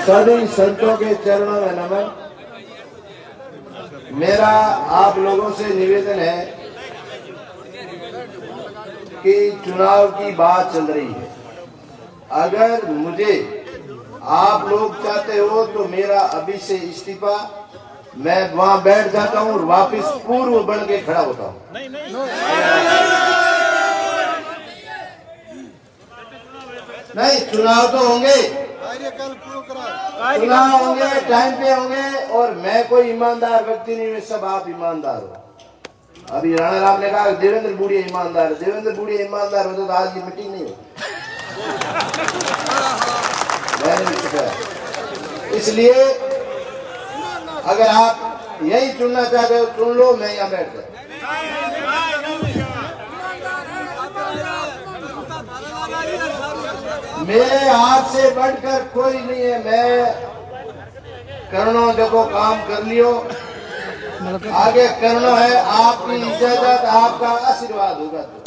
सभी संतों के चरणों में नमन। मेरा आप लोगों से निवेदन है कि चुनाव की बात चल रही है। अगर मुझे आप लोग चाहते हो तो मेरा अभी से इस्तीफा, मैं वहां बैठ जाता हूं और वापस पूर्व बन के खड़ा होता हूं। नहीं, चुनाव तो होंगे, चुनाव होंगे, टाइम पे होंगे, और मैं कोई ईमानदार व्यक्ति नहीं, सब आप ईमानदार हो। अभी राणा राम ने कहा देवेंद्र बूढ़ी ईमानदार है। देवेंद्र बूढ़ी ईमानदार होते तो आज की मीटिंग नहीं होती। इसलिए अगर आप यही चुनना चाहते हो चुन लो, मैं यहाँ बैठ जाऊँ। मेरे हाथ से बढ़कर कोई नहीं है। मैं करनो देखो काम कर लियो, आगे करना है। आपकी इजाजत, आपका आशीर्वाद होगा तो।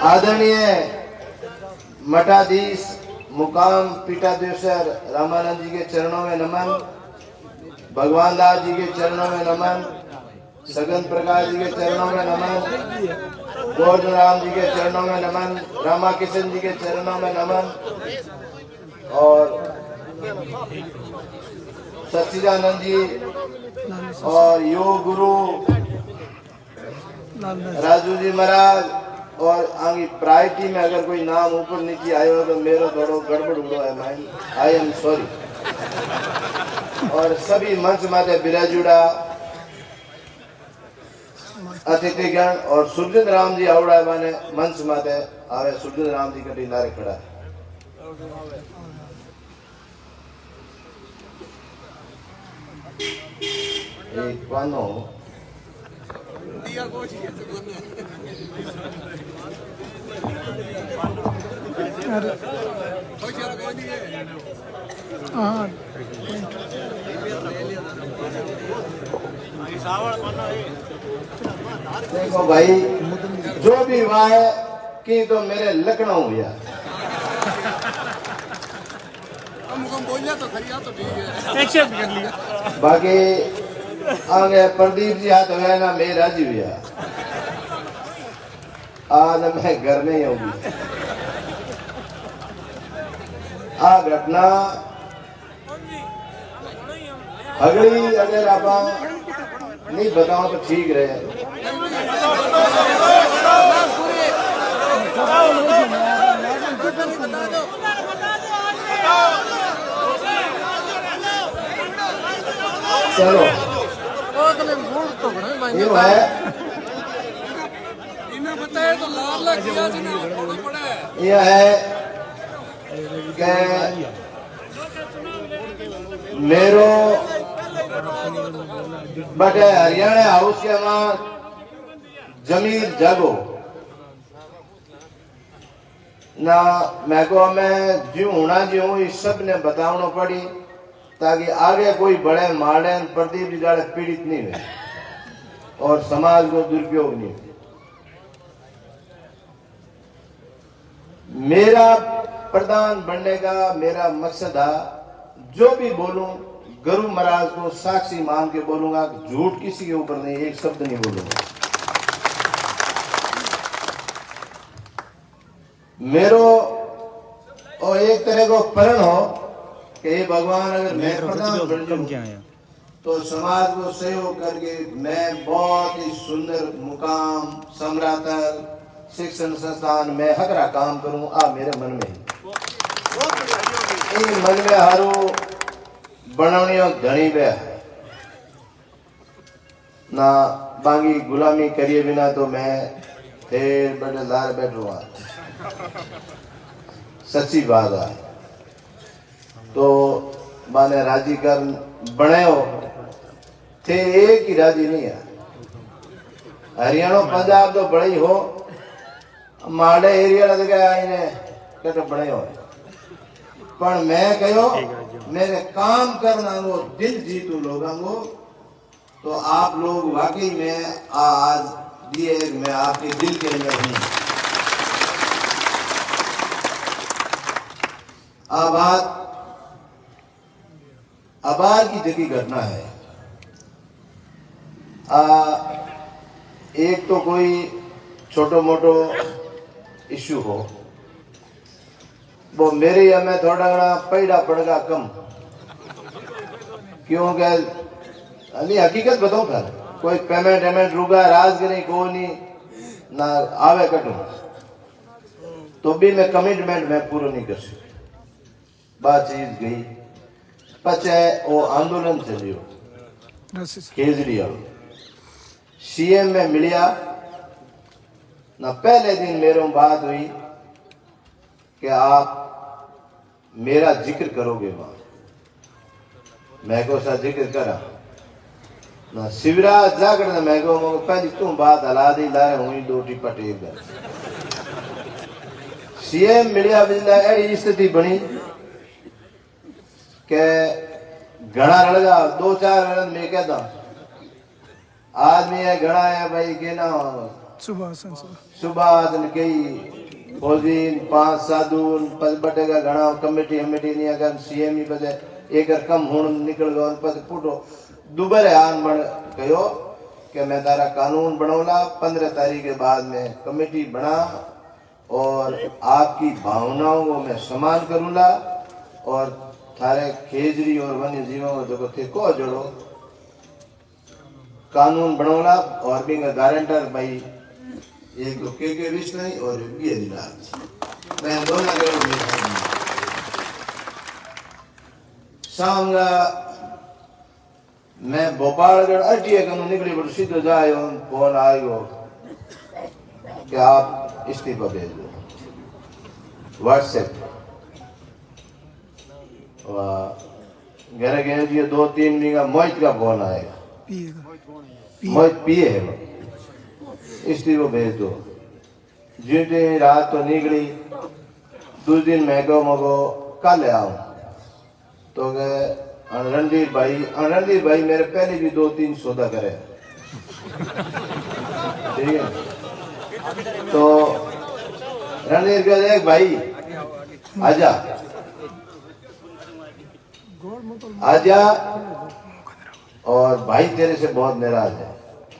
आदरणीय मठाधीश मुकाम पीठाधीश्वर रामानंद जी के चरणों में नमन। भगवान दास जी के चरणों में नमन। सगन प्रकाश जी के चरणों में नमन। गोवर्धन राम जी के चरणों में नमन। रामा किशन जी के चरणों में नमन। और सच्चिदानंद जी और योग गुरु राजू जी महाराज, और आगे प्रायोरिटी में अगर कोई नाम ऊपर नीचे आयो तो मेरा थोड़ा गड़बड़ हुआ है, माइंड, आई एम सॉरी। और सभी मंच माते बिराजुड़ा अतिथिगण और सुरजित राम जी आवड़ा माने मंच माते आवे। सुरजित राम जी कटी नारे खड़ा है। एक पानो देखो भाई, जो भी हुआ है कि तो मेरे लखनऊ हुआ। बाकी आगे प्रदीप जी हाथ हुआ ना, मैं राजी हुआ। आज मैं घर में ही होगी। आ घटना अगली अगर आप नहीं बताओ तो ठीक रहे। चलो ये है, यह है कि मेरो बटे हरियाणा हाउस के वहां जमीर जागो ना, मैं को मैं जो होना जो हूँ इस सब ने बताना पड़ी, ताकि आगे कोई बड़े मॉडर्न प्रदीप जी जाड़े पीड़ित नहीं हुए और समाज को दुरुपयोग नहीं हुए। मेरा प्रधान बनने का मेरा मकसद है, जो भी बोलूं गुरु महाराज को साक्षी मान के बोलूंगा, झूठ किसी के ऊपर नहीं, एक शब्द नहीं बोलूंगा। मेरो और एक तरह को प्रण हो कि भगवान अगर मैं प्रधान बन जाऊं तो समाज को सहयोग करके मैं बहुत ही सुंदर मुकाम सम्राटल शिक्षण संस्थान में हकरा काम करूं। आ मेरे मन में इन मन में हारू बनावनियों धनी बे ना, बांगी गुलामी करिए बिना तो मैं फिर बड़े लार बैठूंगा। सच्ची बात है। तो माने राजी कर बने हो थे, एक ही राजी नहीं है। हरियाणा पंजाब तो बड़े ही हो, माड़े एरिया लग गया इन्हें कट बड़े हो। पर मैं कहो मेरे काम करना वो दिल जीतू लोगों को, तो आप लोग वाकई में आज दिए मैं आपके दिल के अंदर हूं। कमाल की जगह घटना है। एक तो कोई छोटो मोटो इश्यू हो, वो मेरे या मैं थोड़ा घना पैड़ा पड़गा कम, क्योंकि अभी हकीकत बताऊं था, कोई पेमेंट रुका राजगिरी को नहीं ना आवे कटू, तो भी मैं कमिटमेंट में पूरा नहीं कर सकती। बातचीत गई, पचे वो आंदोलन चलियो केजरीवाल सीएम में मिलिया ना, पहले दिन मेरे बात हुई कि आप मेरा जिक्र करोगे वहां, मैं को सा जिक्र करा ना, शिवराज जाकर ना मैं को पहली तुम बात हला दी लाए हुई दो टिप्पा टेप गए। सीएम मिलिया बिजला ऐसी स्थिति बनी के घना रड़गा 2-4 मिनट में कहता आदमी है घना है भाई के ना सुबह कई फौजीन 5 साधुन पद बटेगा घना कमेटी नहीं अगर सीएम ही बजे एक कम हुण निकल गयो पद फुटो दुबर आन बन गयो कि मैं तारा कानून बनौला 15 तारीख के बाद में कमेटी बना और आपकी भावनाओं को मैं सम्मान करूंगा और थारे खेजरी और वन्य जीवों को थे को जोड़ो कानून बनौला और भी गारंटर भाई एक तो के विष नहीं और ये दिला मैं दोनों करो शाम मैं भोपालगढ़ आरटीए कानून निकली बड़ सीधो जाए फोन आयो कि आप इस्तीफा भेज दो व्हाट्सएप घर गए जी 2-3 दिन का मोहित का फोन आएगा मोहित पिए है इस्तीफा भेज दो जीते रात तो निकली दूसरे दिन मैं को मगो कल आओ तो गए रणधीर भाई मेरे पहले भी 2-3 सौदा करे ठीक है तो रणधीर कहते भाई आजा और भाई तेरे से बहुत नाराज है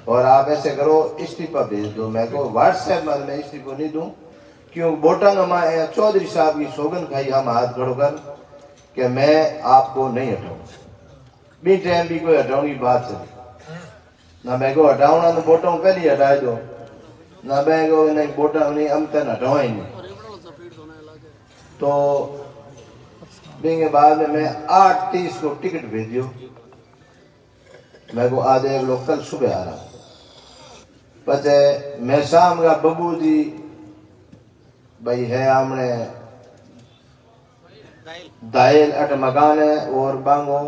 और आप ऐसे करो इस्तीफा भेज दो। मैं को व्हाट्सएप में मैं इस्तीफा नहीं दूं क्यों बोटंग हमारे चौधरी साहब की सौगन खाई हम हाथ खड़ो कर कि मैं आपको नहीं हटाऊं बी टाइम भी कोई हटाने की बात चली ना मैं को हटाऊंगा तो बोटंग पहले हटा दो ना मैं को नहीं बोटंग नहीं हम तन हटावा ही नहीं तो के बाद में मैं 8:30 को टिकट भेजियो मैं को आधे लोग कल सुबह आ रहा पचे मैं शाम का बबू जी भाई है हमने दायल अट मकान है और बांगो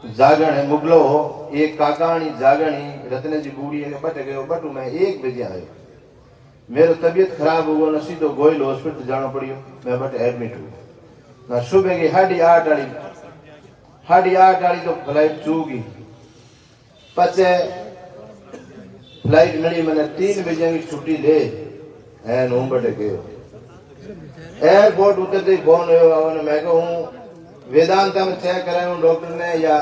जागण है मुगलो हो एक काकाणी जागणी रत्न जी बूढ़ी है बट गयो बटू मैं 1 बजे आयो मेरी तबीयत खराब हुआ ना सीधो गोयल हॉस्पिटल जाना पड़ियो मैं बट एडमिट हुआ ना सुबह की 8:30 वाली तो फ्लाइट चूगी पचे फ्लाइट मिली मैंने 3 बजे की छुट्टी ले है नूं बटे गयो एयरपोर्ट उतरते ही फोन हो मैं कहूँ वेदांता में चेक कराऊं डॉक्टर ने या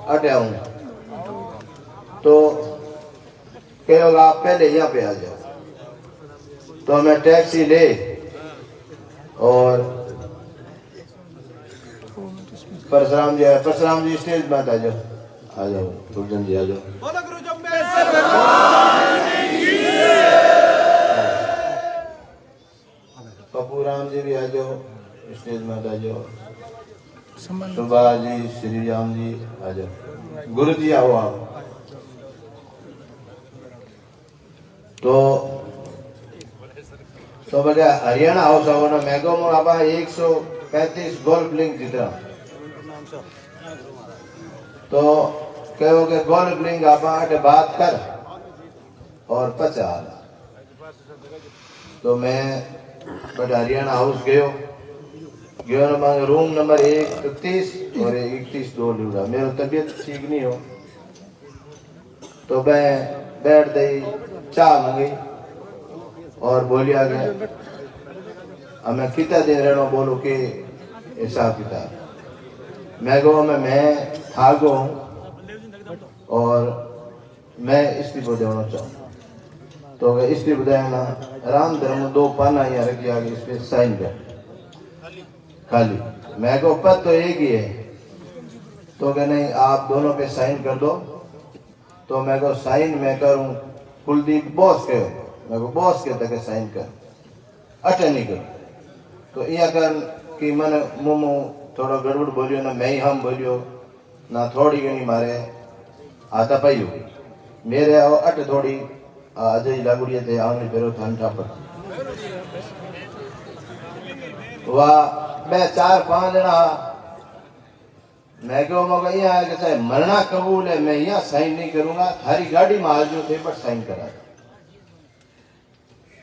अटे आऊं तो कहोगा आप पहले यहाँ पे आ जाओ तो मैं टैक्सी ले और परशुराम जी स्टेज में आ जाओ गुरुजन जी आ जाओ पप्पू राम जी भी आ जाओ स्टेज में आ जाओ सुभाष जी श्री राम जी आ जाओ गुरु जी आओ आप तो बड़ा हरियाणा हाउस आओ ना मैगो में आप 135 गोल्फ लिंक जीता तो कहो के गोल्फ लिंक आप आटे बात कर और 50 तो मैं बड़ा हरियाणा हाउस गयो ना मांगे रूम नंबर 130 और 31 दो लूड़ा मेरी तबीयत ठीक नहीं हो तो मैं बैठ गई चाय मंगी और बोलिया गया हमें कितना दिन रहना बोलो कि हिसाब किताब। मैं गो मैं था गो और मैं इस्तीफो देना चाहूँ। तो इस्तीफो देना राम धर्म 2 पाना यहाँ रख आगे इस पे साइन कर खाली। मैं को पद तो एक ही है। तो क्या नहीं आप दोनों पे साइन कर दो। तो मैं को साइन मैं करूँ कुलदीप बॉस के मैं को बॉस के तक साइन कर अटे नहीं कर। तो यहाँ कर कि मैंने मोमो थोड़ा गड़बड़ बोलियो ना मैं ही हम बोलियो ना थोड़ी घनी मारे आता पाई होगी मेरे आओ अट थोड़ी अजय लागुड़िया थे आंगली पेरो थान ठापर वाह मैं 4-5 जना मैं क्यों मगर यहाँ है कि चाहे मरना कबूल है मैं यहाँ साइन नहीं करूंगा थारी गाड़ी में आज जो थे पर साइन करा।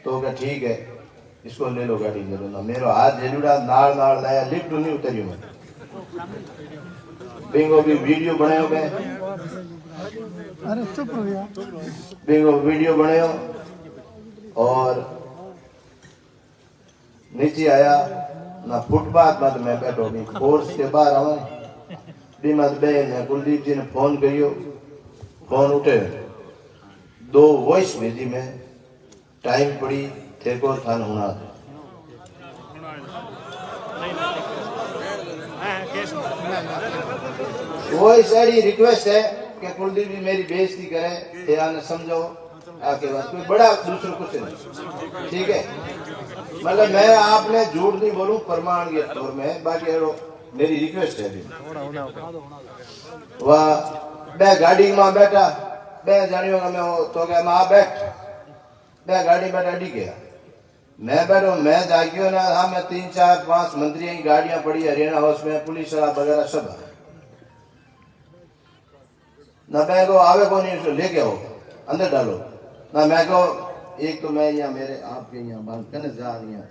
तो क्या ठीक है इसको ले लो गाड़ी ले लो ना मेरा हाथ जेलूड़ा नाल नाल लाया लिफ्ट नहीं उतरी मैं बिंगो भी वीडियो बनायो मैं अरे चुप हो गया बिंगो वीडियो बनायो और नीचे आया ना फुटपाथ मत मैं बैठो नहीं फोर्स के बाहर आवा भी मत बे ने कुलदीप जी ने फोन करियो फोन उठे 2 वॉइस भेजी मैं टाइम पड़ी थे को थान होना वॉइस ऐडी रिक्वेस्ट है कि कुलदीप जी मेरी बेइज्जती करें ध्यान समझो आके बात कोई बड़ा दूसरा कुछ नहीं ठीक है। मतलब मैं आपने झूठ नहीं बोलूं प्रमाण के तौर में बाकी मेरी रिक्वेस्ट है अभी वह बे गाड़ी में बैठा बे जानियो मैं तो क्या मैं बैठ बे गाड़ी में बैठा गया मैं बैठो मैं जागियो ना हाँ मैं 3-4-5 मंत्री की गाड़ियां पड़ी हरियाणा हाउस में पुलिस वगैरह सब ना मैं को आवे को नहीं उसको लेके आओ अंदर डालो ना मैं को एक तो मैं यहाँ मेरे आपके यहाँ बंद करने जा रही है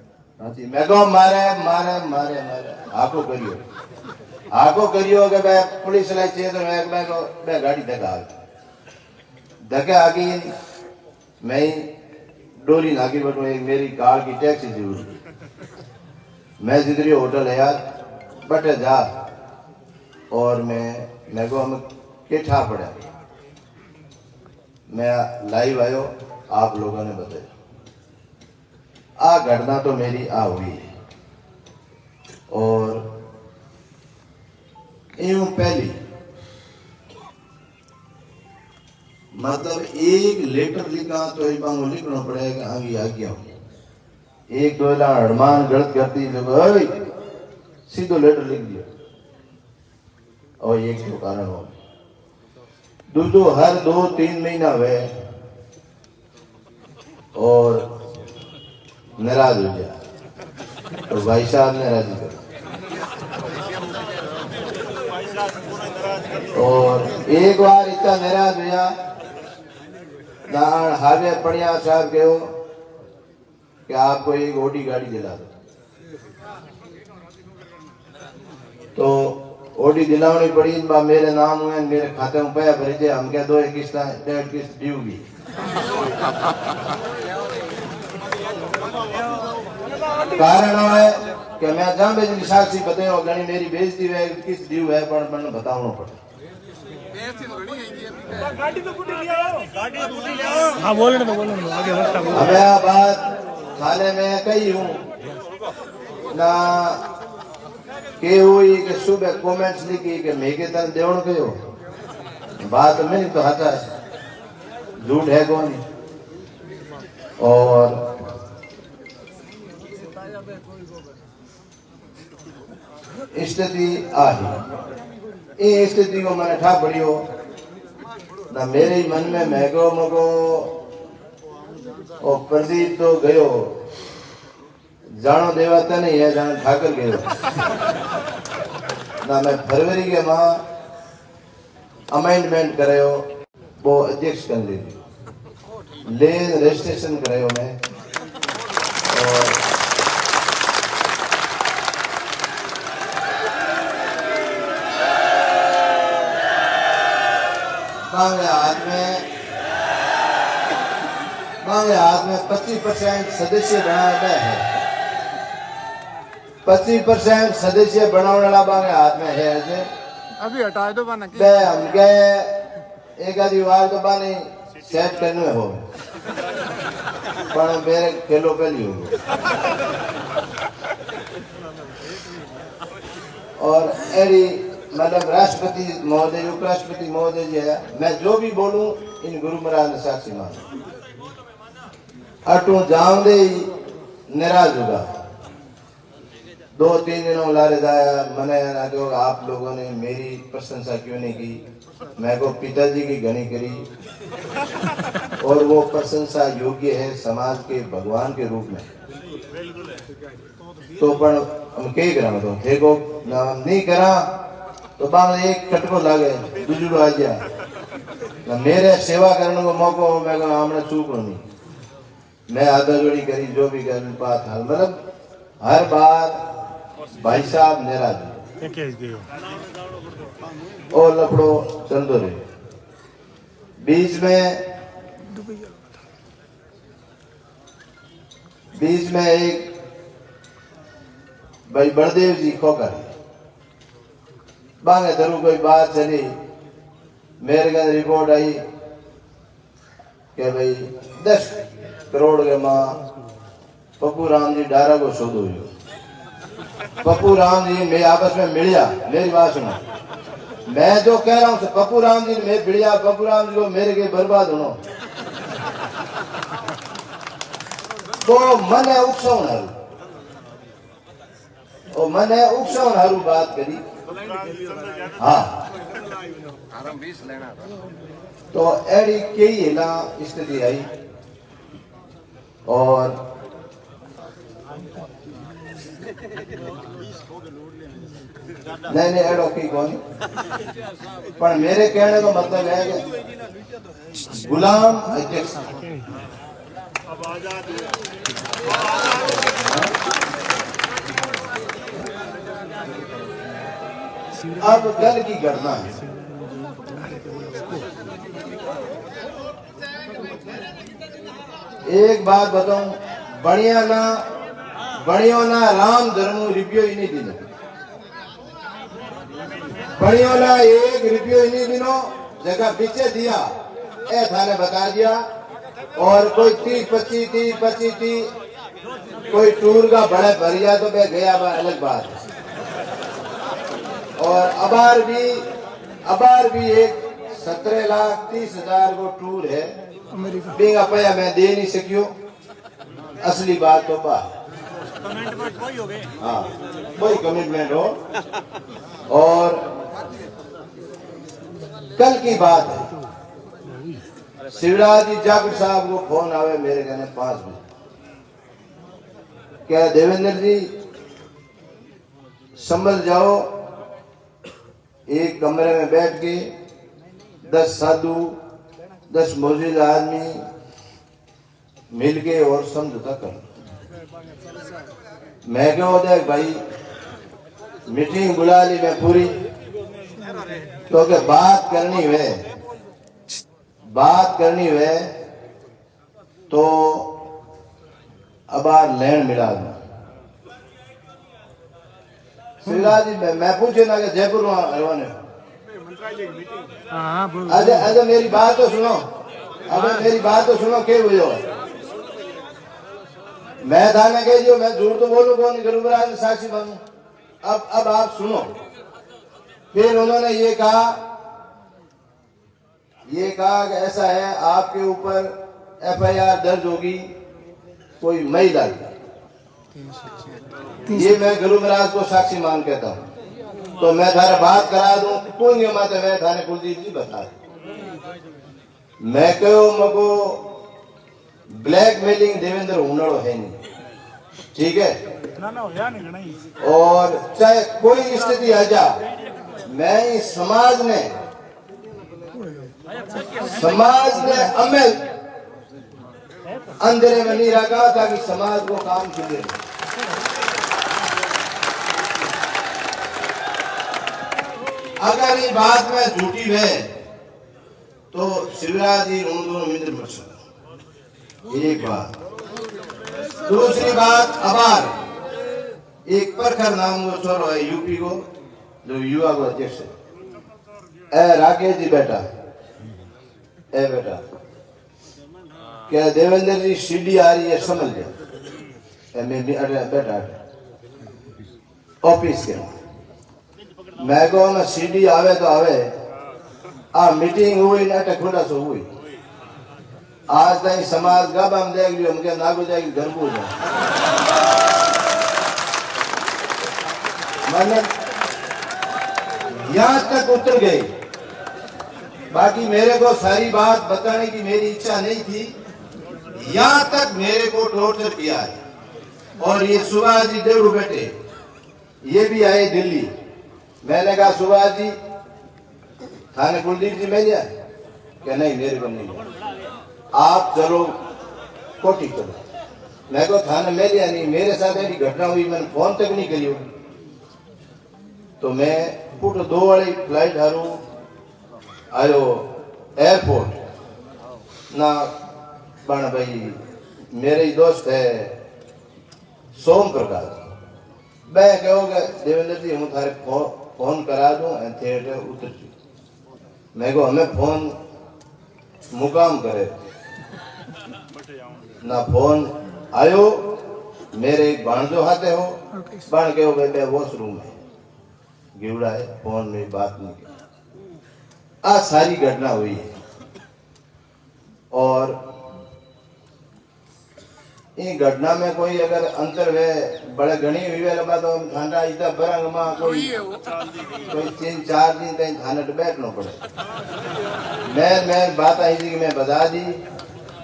मैं को मारे मारे मारे मारे आको करियो कि मैं पुलिस लाई चाहिए तो मैं को मैं गाड़ी धक्का आगे मैं डोली नागी बैठू एक मेरी कार की टैक्सी जरूर मैं जिधरी होटल है यार बटे जा और मैं को हम केठा पड़ा मैं लाइव आयो आप लोगों ने बताया आ घटना तो मेरी आ हुई है और यूं पहली मतलब एक लेटर लिखा तो एक बार लिखना पड़ेगा आगे आज्ञा एक दो हड़मान गलत करती सीधो लेटर लिख दिया और एक तो कारण हो दूसरो हर 2-3 महीना हुए और नाराज हो गया तो भाई साहब ने राजी कर और एक बार इतना नाराज हुआ हावे पड़िया साहब कहो कि आपको एक ओडी गाड़ी दिला दो तो ओडी दिलावनी पड़ी मेरे नाम हुए मेरे खाते में पैसा भरी थे हम क्या 2 किस्त 1.5 किस्त ड्यू भी कारण है कि मैं जहां बेचनी साक्षी बताओ गणी मेरी बेइज्जती है किस ड्यू है पर मैंने बताना पड़ा हाँ बोलने दो आगे बढ़ता हमें बात थाने में कही हूँ ना के हुई कि सुबह कमेंट्स लिखी कि मेके तन देवण कयो बात में नहीं तो हटा है झूठ है कौन और स्थिति आई ये स्थिति को मैंने ठा पड़ी हो ना मेरे मन में मैगो मगो और प्रदीप तो गयो जानो देवाता नहीं है जानो ठाकर गयो ना मैं फरवरी के माह अमेंडमेंट करायो वो अध्यक्ष कर ली ले रजिस्ट्रेशन करायो मैं और मांगे हाथ में 25% सदस्य बनाया गया है 25% सदस्य बनाने वाला बांगे हाथ में है ऐसे अभी हटा दो बना बे हम गए एक आधी बार तो बाने सेट करने में हो पर मेरे खेलो पहली हो और एडी मतलब राष्ट्रपति महोदय उपराष्ट्रपति महोदय जी है मैं जो भी बोलूं इन गुरु महाराज ने साक्षी मान अटू जाऊं दे नाराज होगा 2-3 दिनों लारे जाया मैंने ना कहो आप लोगों ने मेरी प्रशंसा क्यों नहीं की मैं को पिताजी की घनी करी और वो प्रशंसा योग्य है समाज के भगवान के रूप में तो पर हम कई करा तो थे को नहीं करा तो बांग एक कटको लागे दूसरो आ गया मेरे सेवा करने को मौका हो मैं कहूँ हमने चूक नहीं मैं आधा जोड़ी करी जो भी कर बात हाल मतलब हर बार भाई साहब नाराज और लपड़ो चलते रहे बीच में एक भाई बलदेव जी खोकर बांगे धरू कोई बात चली मेरे घर रिपोर्ट आई कि भाई 10 करोड़ के मां पप्पू राम जी डारा को शोधो पप्पू राम जी मैं आपस में मिलिया मेरी बात सुनो मैं जो कह रहा हूँ पप्पू राम जी मैं मिलिया पप्पू राम जी को मेरे के बर्बाद होना तो मने उकसाउन हारू और मने उकसाउन हारू बात करी हाँ तो एडी कई हिला स्थिति आई और नहीं एडो की कौन पर मेरे कहने का मतलब है कि गुलाम अध्यक्ष अब कल की घटना है एक बात बताऊं बढ़िया ना राम धर्म रिपियो ही नहीं दिनो बढ़िया ना 1 रुपयो ही नहीं दिनो जगह पीछे दिया ए थाने बता दिया और कोई 30-25 कोई टूर का बड़े भरिया तो मैं गया अलग बात है और अबार भी एक 17,30,000 को टूर है बेगा पाया मैं दे नहीं सकियो असली बात तो हाँ कोई कमिटमेंट हो और कल की बात है शिवराज जी जाकर साहब को फोन आवे मेरे कहने 5 बजे क्या देवेंद्र जी संभल जाओ एक कमरे में बैठ के 10 साधु 10 मौजूदा आदमी मिलके और समझौता कर मैं क्यों देख भाई मीटिंग बुला ली मैं पूरी तो के बात करनी है तो अब लैंड मिला शिवराज जी मैं पूछे ना कि जयपुर में अजय मेरी बात तो सुनो के हुई मैं थाने कह दियो मैं झूठ तो बोलूं कौन गुरु महाराज ने साक्षी बनूं अब आप सुनो फिर उन्होंने ये कहा कि ऐसा है आपके ऊपर FIR दर्ज होगी कोई महिला ये मैं गुरु महाराज को साक्षी मान कहता हूँ तो मैं थारा बात करा दूं कोई नहीं माते मैं थाने कुलदीप जी बता मैं कहो मको ब्लैकमेलिंग देवेंद्र हुनड़ो है नहीं ठीक है और चाहे कोई स्थिति आ जा मैं इस समाज ने अमल अंधेरे में नहीं रखा ताकि समाज को काम खुले अगर ये बात में झूठी है तो शिवराज जी उन दोनों मित्र बन एक बात दूसरी बात एक प्रखर नाम को छोरो है यूपी को, जो युवा को अध्यक्ष है। ए राकेश जी बेटा, ए बेटा, क्या देवेंद्र जी सीडी आ रही है समझ ले। ए मैं भी अरे बेटा ऑफिस के मैं को ना सीडी आवे तो आवे। आ मीटिंग हुई ना खुला सो हुई। आज तक समाज गब हम देख लियो मुझे नागो जाएगी घर को जाए मैंने यहां तक उतर गई। बाकी मेरे को सारी बात बताने की मेरी इच्छा नहीं थी। यहां तक मेरे को टॉर्चर किया है। और ये सुभाष जी देवड़ू बेटे ये भी आए दिल्ली। मैंने कहा सुभाष जी थाने कुलदीप जी में गया क्या? नहीं मेरे को नहीं गया। आप चलो कोठी चलो। मैं को थाने में लिया नहीं। मेरे साथ ऐसी घटना हुई मैंने फोन तक नहीं करी होगी। तो मैं पुट 2 वाली फ्लाइट हारू आयो एयरपोर्ट ना पण भाई मेरे ही दोस्त है सोम प्रकाश। मैं कहोगे देवेंद्र जी हूँ थारे फोन करा दूं थिएटर उतर जू। मैं को हमें फोन मुकाम करे ना फोन आयो। मेरे एक भाणजो हाथे हो पण कहो भाई वॉशरूम है गिवड़ा है फोन में बात नहीं की। आ सारी घटना हुई है। और ये घटना में कोई अगर अंतर वे बड़े घनी हुई वे लगा तो ठंडा इतना बरंग में कोई 3-4 दिन तक थाने पे बैठना पड़े। मैं बात आई थी कि मैं बता दी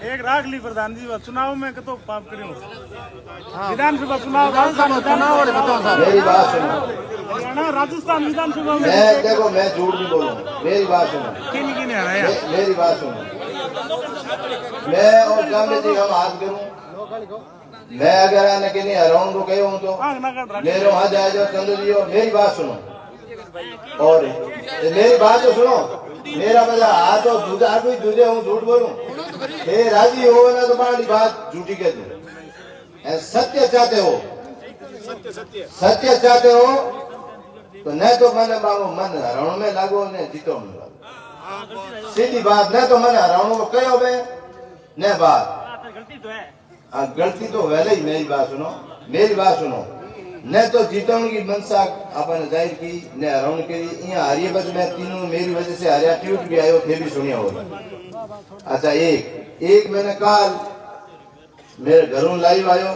एक राग ली प्रधान जी चुनाव में कतो पाप करियो विधानसभा चुनाव मेरी बात सुनो। हरियाणा राजस्थान विधानसभा में मैं देखो मैं झूठ नहीं बोलूं। मेरी बात सुनो। किन आ रहा है मेरी बात सुनो। मैं और जामे जी हम हाथ करूं। मैं अगर आने के लिए हराऊं को कहो हूं तो मेरे वहां जाए जो चंद्र जी। और मेरी बात सुनो और मेरी बात तो सुनो। मेरा मजा हाथ तो दूजे हूँ झूठ बोलूं। हे राजी हो ना तो बड़ी बात झूठी कह दो। सत्य चाहते हो सत्य चाहते हो तो न तो मैंने बाबू मन हराउण में लागो ने जीतो में लागो। सीधी बात न तो मैंने हराउण को कहो बे न बात गलती तो वैले ही। मेरी बात सुनो। मेरी बात सुनो। न तो जीतने की मनसा अपन जाहिर की न हराउण के लिए यहाँ हारिए बस मैं तीनों मेरी वजह से हारिया ट्यूट भी आयो फिर भी सुनिया होगा। अच्छा एक मैंने कल मेरे घरों लाइव आयो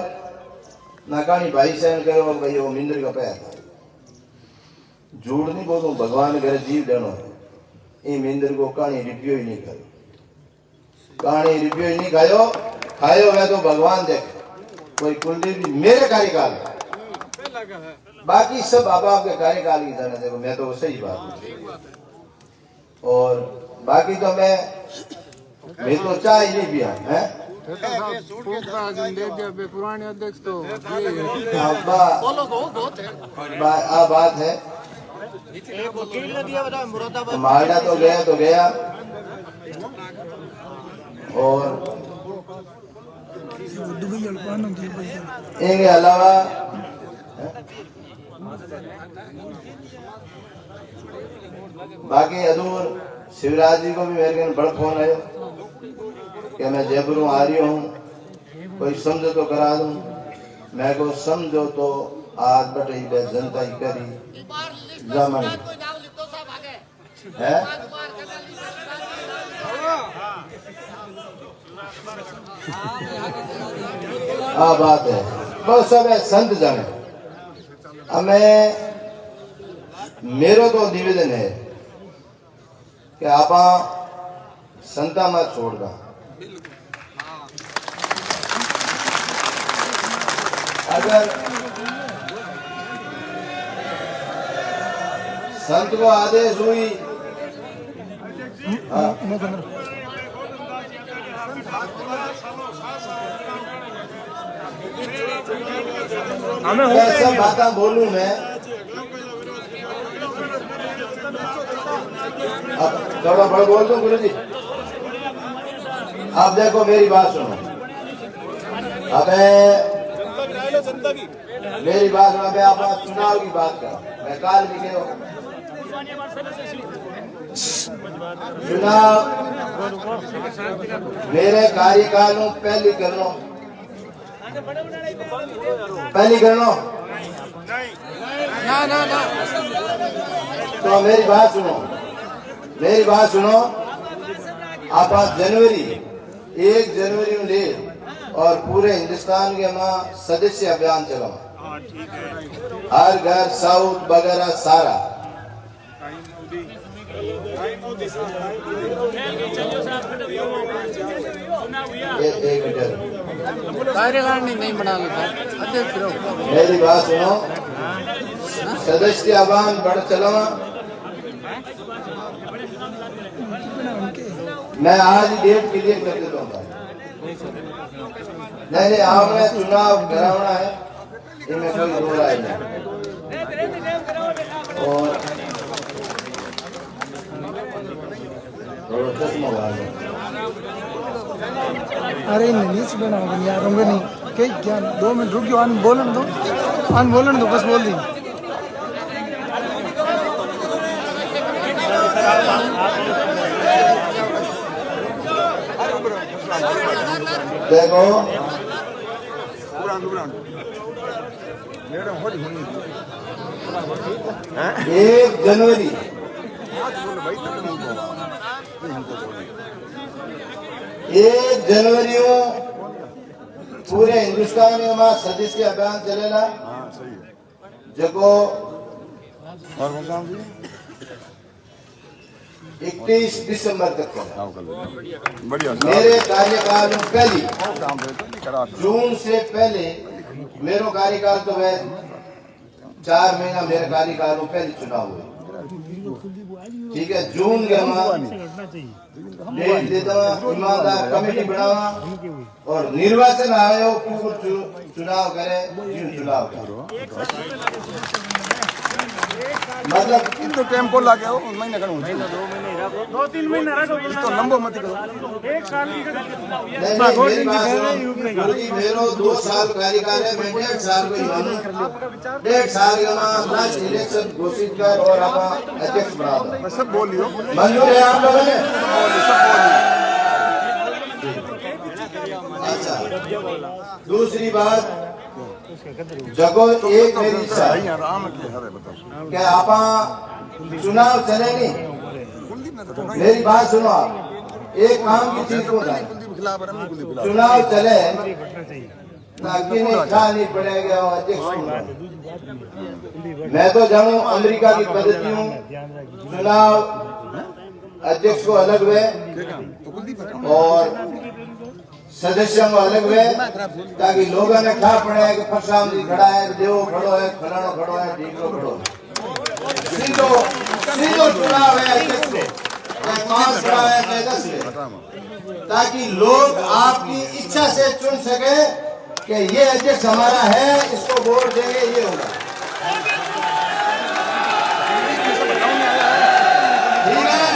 ना कहानी भाई सहन करो भाई वो मिंदर का पैर था। झूठ नहीं बोलूं भगवान घर जीव देनो है। ये मिंदर को कहानी रिप्यो ही नहीं करी। कहानी रिप्यो ही नहीं खायो मैं तो भगवान देख कोई कुलदीप मेरे कार्यकाल बाकी सब आप के कार्यकाल की जाने देखो। मैं तो सही बात। और बाकी तो मैं तो चाह ही नहीं पिया है। पुराने अध्यक्ष तो बात है। मालदा तो गया और इनके अलावा बाकी अधूर शिवराज जी को भी मेरे बड़ा फोन आयो कि मैं जयपुर आ रही हूँ कोई समझो तो करा दूं। मैं को समझो तो आज बटे जनता ही करी जमन है। बात है बहुत सब है संत जाने। हमें मेरो तो निवेदन है कि आप संता मत छोड़ना। अगर संत को आदेश हुई ऐसा बात बोलूं मैं अब थोड़ा बड़ा बोल दूं गुरु जी। आप देखो मेरी बात सुनो। अबे मेरी बात में मैं अपना चुनाव की बात कर, मैं काल भी गया चुनाव मेरे कार्यकाल में पहली करनो ना तो मेरी बात सुनो आप जनवरी 1 जनवरी में ले और पूरे हिंदुस्तान के मां सदस्य अभियान चलाओ, हर घर साउथ वगैरह सारा एक मीटर कार्यकारिणी नहीं बना लेता अध्यक्ष रहो। मेरी बात सुनो, सदस्य अभियान बढ़ चलो। मैं आज ही डेट क्लियर कर देता हूँ। नहीं आपने चुनाव कराना है, इनमें कोई दो राय नहीं। और अरे नहीं से बनाओ यार होंगे नहीं क्या 2 मिनट रुक जाओ, बोलन दो बस बोल दी। देखो 1 जनवरी 1 जनवरी पूरे हिंदुस्तान में सदस्य अभियान चलेगा जको 31 दिसंबर तक चला। मेरे कार्यकाल में पहली जून से पहले मेरा कार्यकाल तो वह 4 महीना मेरे कार्यकाल में पहले चुनाव हुए, ठीक है। जून के डेट देता ईमानदार कमेटी बनावा और निर्वाचन आयोग को चुनाव करे, चुनाव करे। मतलब तो टेम्पो लगे हो महीने का 2-3 महीना रखो तो लंबो मत करो। 1 साल की मेरो 2 साल कार्यकाल है, मैं 1.5 साल को 1.5 साल के लास्ट इलेक्शन घोषित कर और आप अध्यक्ष बना दो। मैं सब बोलियो मंजूर है आप लोगों ने? अच्छा, दूसरी बात जगो एक मेरी इच्छा है क्या आप चुनाव चले नहीं। मेरी बात सुनो, आप एक काम की चीज को चुनाव चले ना कि नहीं पड़ेगा अध्यक्ष। मैं तो जानू अमेरिका की पद्धति हूँ, चुनाव अध्यक्ष को अलग हुए और सदस्यों को अलग हुए, ताकि लोगों ने खा पड़े कि परशाम जी खड़ा है, देव खड़ो है, फलानो खड़ो है, ढीकरो खड़ो है। सीधो चुनाव है अध्यक्ष को, 5 खड़ा है 10 है, ताकि लोग आपकी इच्छा से चुन सके कि ये अध्यक्ष हमारा है, इसको वोट देंगे, ये होगा। ठीक है,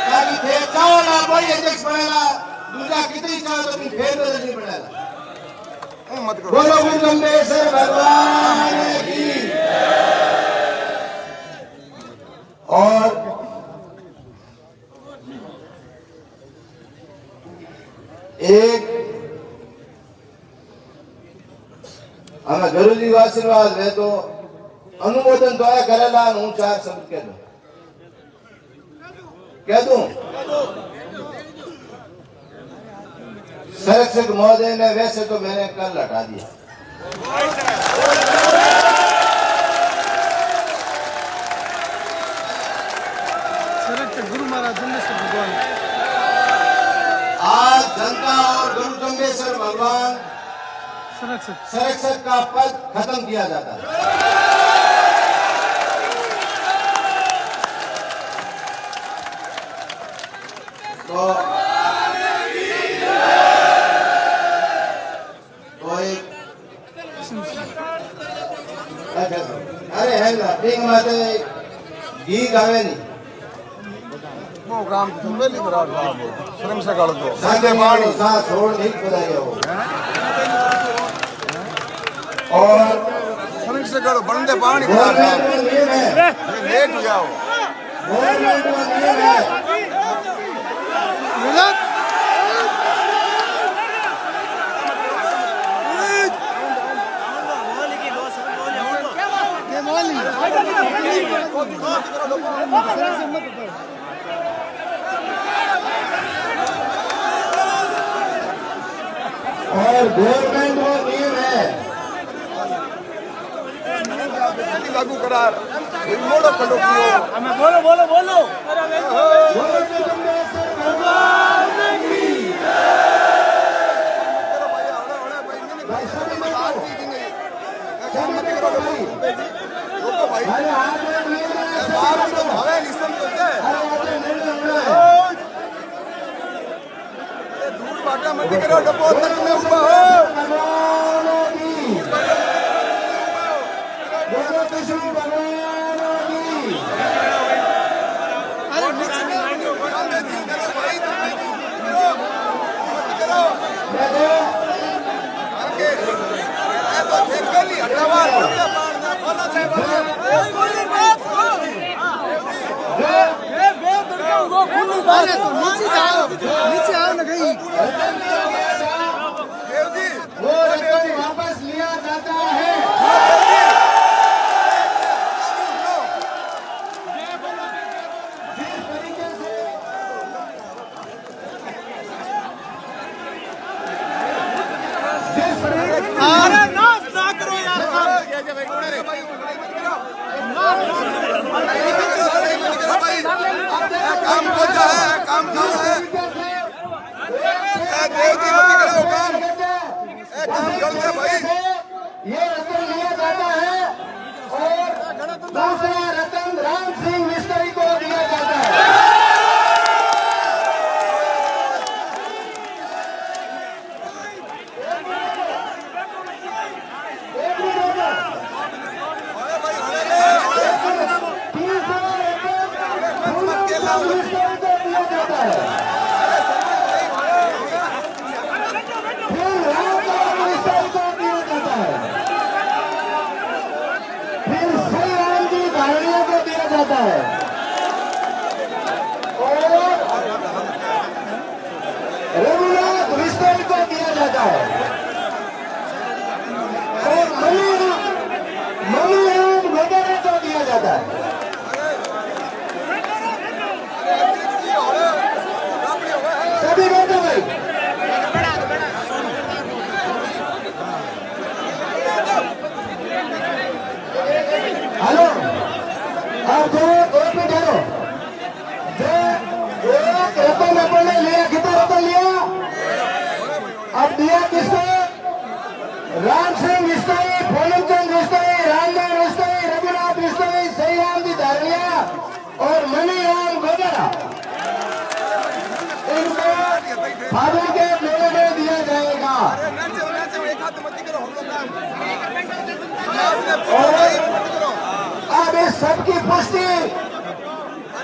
ताकि फिर चाहो ना कोई अध्यक्ष बनेगा, दूसरा कितनी चाहो तो फिर नहीं बनेगा। बोलो गुरुगंबेश्वर भगवान की। और एक हमें गुरु जी का आशीर्वाद है तो अनुमोदन तो है करेला, हूँ 4 शब्द कह दूं। संरक्षक महोदय ने वैसे तो मैंने कल हटा दिया, गुरु महाराज भगवान आज जनता और गुरु जम्बेश्वर भगवान संरक्षक का पद खत्म किया जाता है। तो एक अरे है ना ठीक माते घी गावे नहीं वो काम तो पहली बार श्रम से काल तो साथे मारो साथ छोड़ नहीं पड़ेगा वो बंदे पानी बराड़ गवर्नमेंट साहब का नियम है, लेट हो जाओ गवर्नमेंट का नियम है। और गवर्नमेंट का नियम है, लागू करार मोड़ो करो हमें बोलो बोलो बोलो अरे हाथ में नियम है, मत करो डबो तक में ऊपर हो भगवान की, बोलो कृष्ण भगवान की। अरे तो नीचे आओ ना कहीं। वो रकम वापस लिया जाता है। जिस तरीके से अरे नाच ना करो यार काम हो जाए काम कर है देव जी मत करो काम काम कर दे भाई ये रतन लिया जाता है और दूसरा रतन राम सिंह मिस्त्री को दिया जाता है। रघुनाथ विस्तार को दिया जाता है और मनुराम वगैरह को दिया जाता है। सभी बैठो भाई। हेलो आप जो एक मिनट ठहरो, जो एक रतन अपन ने लिया, कितना रतन लिया? अब दिया किसको? राम सिंह मिस्त्री, पूनमचंद मिस्त्री, रामदान मिस्त्री, रघुनाथ मिस्त्री, सही राम जी धारिया और मनीराम वगैरह इनको फागुन के मेले में दिया जाएगा। और अब इस सबकी पुष्टि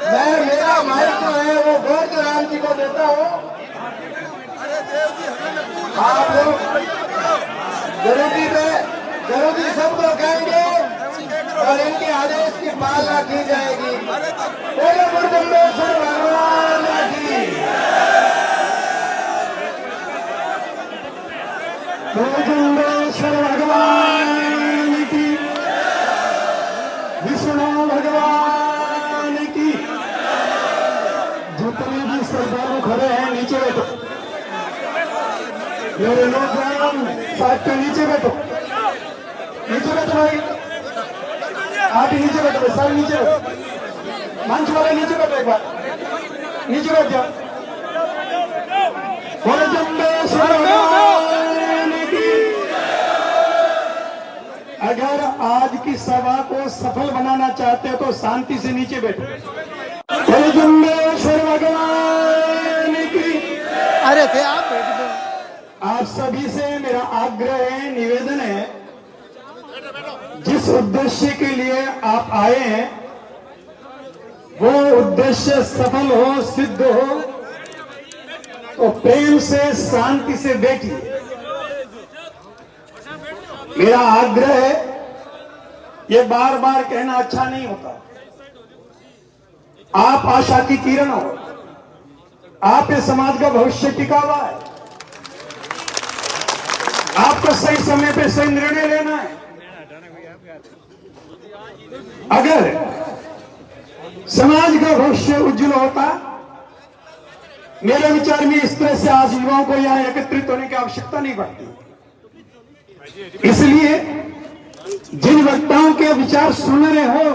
मैं मेरा माइक जो है वो गौर राम जी को देता हूँ। आप लोग जरूरी सबको कहेंगे और इनके आदेश की पालना की जाएगी। बोलो गुरुदंडेश्वर भगवान की, गुरुदंडेश्वर भगवान की, विष्णु भगवान की। जितने भी श्रद्धालु खड़े हैं नीचे बैठो, मेरे नौजवान साथ नीचे बैठो, नीचे बैठो भाई, आप ही नीचे बैठो, सब नीचे बैठो, मंच वाले नीचे बैठो, एक बार नीचे बैठ जाओ। गुरुदंडेश्वर भगवान की। अगर आज की सभा को सफल बनाना चाहते हो तो शांति से नीचे बैठो। गुरुदंडेश्वर भगवान की। अरे थे आप बैठ दो। आप सभी से मेरा आग्रह है, निवेदन है, जिस उद्देश्य के लिए आप आए हैं वो उद्देश्य सफल हो, सिद्ध हो, तो प्रेम से शांति से बैठिए। मेरा आग्रह है ये बार बार कहना अच्छा नहीं होता। आप आशा की किरण हो, आप इस समाज का भविष्य टिका हुआ है। आपको सही समय पे सही निर्णय लेना है। अगर समाज का भविष्य उज्जवल होता, मेरे विचार में इस तरह से आज युवाओं को यहां एकत्रित होने की आवश्यकता नहीं पड़ती। इसलिए जिन वक्ताओं के विचार सुन रहे हो,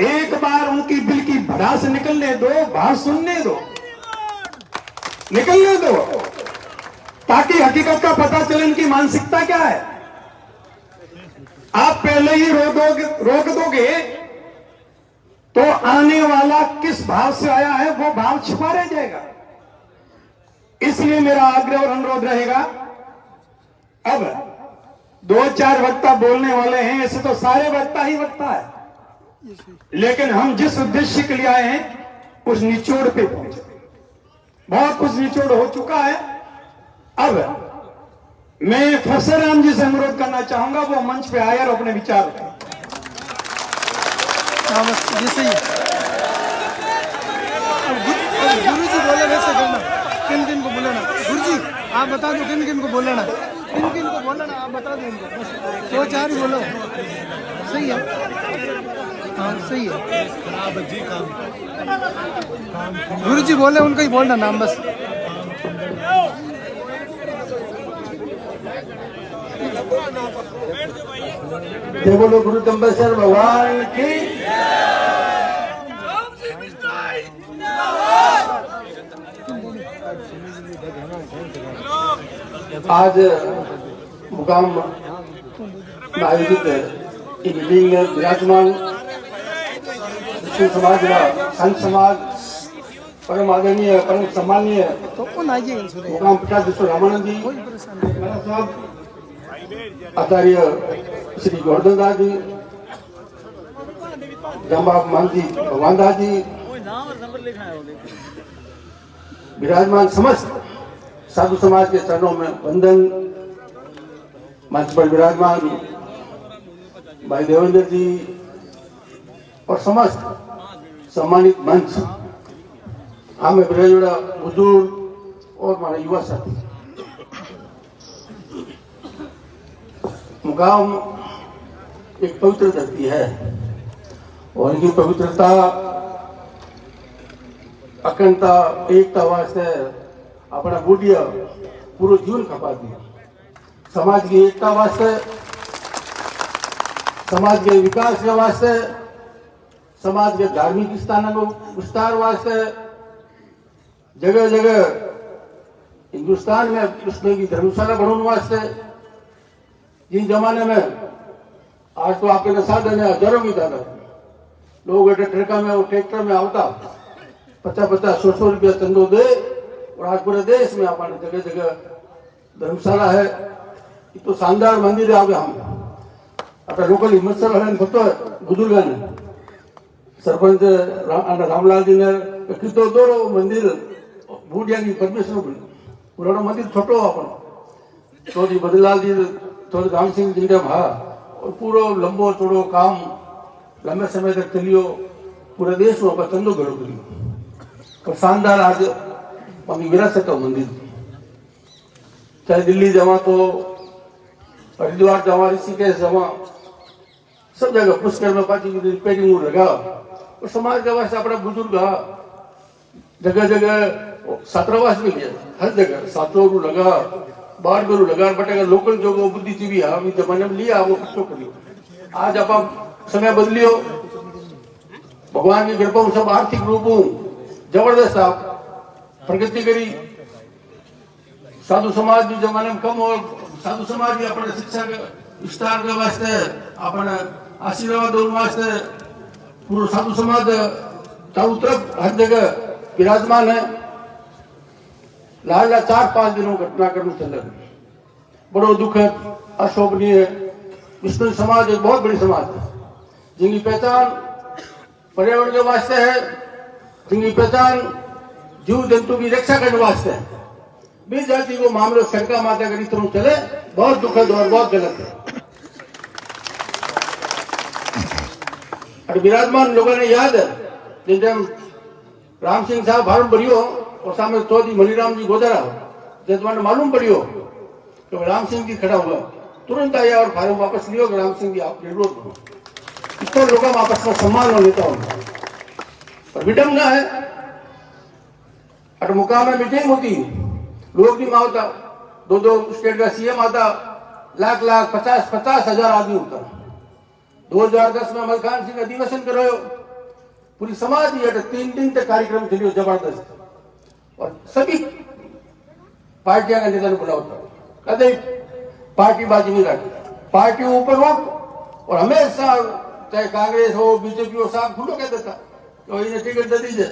एक बार उनकी दिल की भड़ास निकलने दो, बात सुनने दो, निकलने दो, ताकि हकीकत का पता चले इनकी मानसिकता क्या है। आप पहले ही रोक दोगे तो आने वाला किस भाव से आया है वो भाव छिपा रह जाएगा। इसलिए मेरा आग्रह और अनुरोध रहेगा, अब 2-4 वक्ता बोलने वाले हैं, ऐसे तो सारे वक्ता ही वक्ता है, लेकिन हम जिस उद्देश्य के लिए आए हैं उस निचोड़ पे पहुंचे। बहुत कुछ निचोड़ हो चुका है। अब मैं फसराम जी से अनुरोध करना चाहूंगा, वो मंच पे आए और अपने विचार रखें। ये सही है। गुरु जी बोले वैसे करना, किन किन को बोलना। गुरु जी आप बता दो किन किन को बोलना, किन किन को बोलना आप बता दो इनको, बस 2-4 ही बोलो। सही है, हाँ सही है। गुरु जी बोले उनका ही बोलना नाम बस। जय बोलो गुरु तंबेश्वर भगवान की। आज मुकाम में आयोजित मीटिंग में विराजमान समाज संत समाज परम आदरणीय परम सम्मानीय मुकाम पिता विश्व रामानंद जी महाराज साहब, आचार्य श्री गोवर्धन दास जी, जमबाब मान जी, भगवान दास जी, विराजमान समस्त साधु समाज के चरणों में वंदन। मंच पर विराजमान भाई देवेंद्र जी और समस्त सम्मानित मंच, हमें बड़े बुजुर्ग और हमारे युवा साथी। मुकाम एक पवित्र धरती है और इनकी पवित्रता, अखंडता, एकता वास्ते अपना बूढ़िया पूरा जीवन खपा दिया। समाज की एकता वास्ते, समाज के विकास के वास्ते, समाज के धार्मिक स्थानों को विस्तार वास्ते, जगह जगह हिंदुस्तान में कृष्ण की धर्मशाला बनाने वास्ते। जिन जमाने में आज तो आपके साधन है हजारों की तादाद, लोग ट्रैक्टर में आवता 50-50, 100 रुपया चंदो दे, और आज पूरे देश में अपने जगह जगह धर्मशाला है। ये तो शानदार मंदिर है। हम अपने लोकल हिम्मत सर बुजुर्ग सरपंच रामलाल जी ने कितो दो मंदिर बूढ़िया की परमेश्वर पुराना मंदिर छोटो अपन चौधरी बदलाल जी, चौधरी राम सिंह जी का भा, और पूरा लंबो चौड़ो काम लंबे समय तक चलियो। पूरे देश में अपन चंदो घड़ो करियो और शानदार आज अपनी विरासत का मंदिर। चाहे दिल्ली जावा तो हरिद्वार जावा, ऋषिकेश जावा, सब जगह पुष्कर में पाची रिपेयरिंग लगा। और समाज के वास्ते अपना बुजुर्ग जगह जगह छात्रावास भी लिया, हर जगह छात्रों लगा, बाहर गुरु लगा, बट अगर लोकल जो बुद्धिजीवी है अभी जमाने में लिया वो कुछ करियो। आज आप समय बदलियो, भगवान की कृपा सब आर्थिक रूप जबरदस्त आप प्रगति करी। साधु समाज भी जमाने में कम और साधु समाज भी अपने शिक्षा के विस्तार के वास्ते, अपने आशीर्वाद वास्ते पूरा साधु समाज चारों तरफ हर जगह विराजमान है। लाला 4-5 दिनों घटनाक्रम चल बड़ो दुखद अशोभनीय। विष्णु समाज एक बहुत बड़ी समाज है जिनकी पहचान पर्यावरण के वास्ते है, जिनकी पहचान जीव जंतु की रक्षा करने वास्ते है। बीस जाति को मामले शंका माता करी तुम चले, बहुत दुखद और बहुत गलत है। और विराजमान लोगों ने याद है जब राम सिंह साहब फार्म भरियो और सामने चौधरी मणिराम जी गोदरा जब तुम्हें मालूम पड़ियो तो राम सिंह जी खड़ा हुआ, तुरंत आया और फार्म वापस लियो कि राम सिंह जी आप जरूरत हो। इतना लोग आपस में सम्मान हो लेता हूँ और विडम्बना है। और मुकाम में मीटिंग होती, लोग भी होता, दो स्टेट का सीएम आता, लाख 50,000 आदमी होता। 2010 में अमर खान सिंह अधिवेशन करायो, पूरी समाज ही 3 दिन तक कार्यक्रम चलियो जबरदस्त और सभी पार्टियां का नेता ने बुलाओ कदे पार्टी बाजी नहीं रखी, पार्टी ऊपर उठ और हमेशा चाहे कांग्रेस हो बीजेपी हो साहब खुलो कह देता तो इन्हें टिकट दे दीजिए,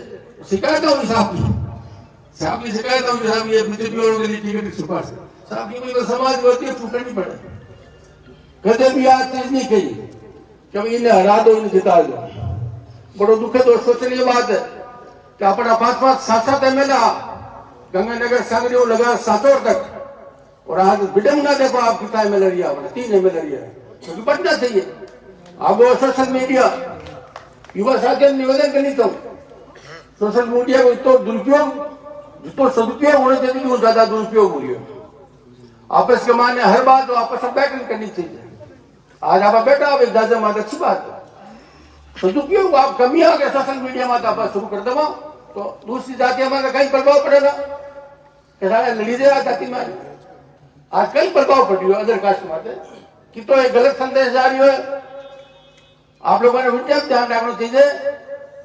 शिकायत होगी साहब की शिकायत होगी साहब ये बीजेपी वालों के लिए टिकट की सिफारिश साहब की कोई समाज की होती है छूट नहीं पड़े। कदे भी आज चीज नहीं कही कि इन्हें हरा दो इन्हें जिता दो। बड़ो दुखद और सोचनीय बात है कि अपना 5-5 7-7 एमएलए गंगानगर सांगरी लगा सातोर तक और आज विडम्बना देखो आप कितना एमएलए लिया, 3 एमएलए लिया तो बढ़ना चाहिए। आप वो सोशल मीडिया युवा साथियों निवेदन करनी चाहूँ, सोशल मीडिया को तो दुरुपयोग जितो सदुपयोग होने चाहिए वो ज्यादा दुरुपयोग हो रही है। आपस के माने हर बात तो आपस में बैठक करनी चाहिए। आज आप बैठा आप दादा माता अच्छी बात है, सदुपयोग आप कमी आ गए सोशल मीडिया में आप शुरू कर दो तो दूसरी जातियों में कहीं प्रभाव पड़ेगा लड़ी दे जाति में आज कई प्रभाव पड़ रही हो अदर कास्ट में कि तो एक गलत संदेश जा रही है। आप लोगों ने विज्ञान ध्यान रखना चाहिए